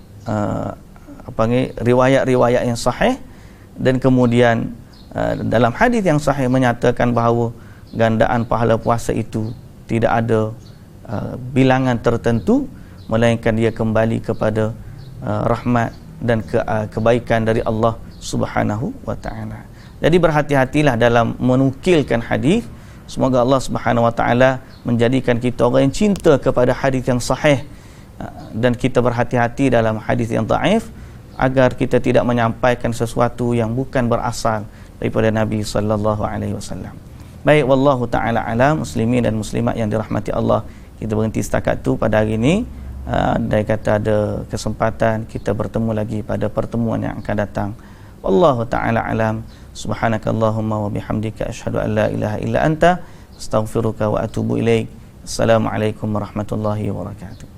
riwayat-riwayat yang sahih. Dan kemudian dalam hadis yang sahih menyatakan bahawa gandaan pahala puasa itu tidak ada bilangan tertentu, melainkan dia kembali kepada rahmat dan kebaikan dari Allah Subhanahu wa ta'ala. Jadi berhati-hatilah dalam menukilkan hadis. Semoga Allah Subhanahu wa ta'ala menjadikan kita orang yang cinta kepada hadis yang sahih, dan kita berhati-hati dalam hadis yang dhaif, agar kita tidak menyampaikan sesuatu yang bukan berasal daripada Nabi sallallahu alaihi wasallam. Baik, wallahu taala alam. Muslimin dan muslimat yang dirahmati Allah, kita berhenti setakat tu pada hari ini. Andai kata ada kesempatan, kita bertemu lagi pada pertemuan yang akan datang. Wallahu taala alam. Subhanakallahumma wa bihamdika asyhadu an la ilaha illa anta astaghfiruka wa atubu ilaik. Assalamualaikum warahmatullahi wabarakatuh.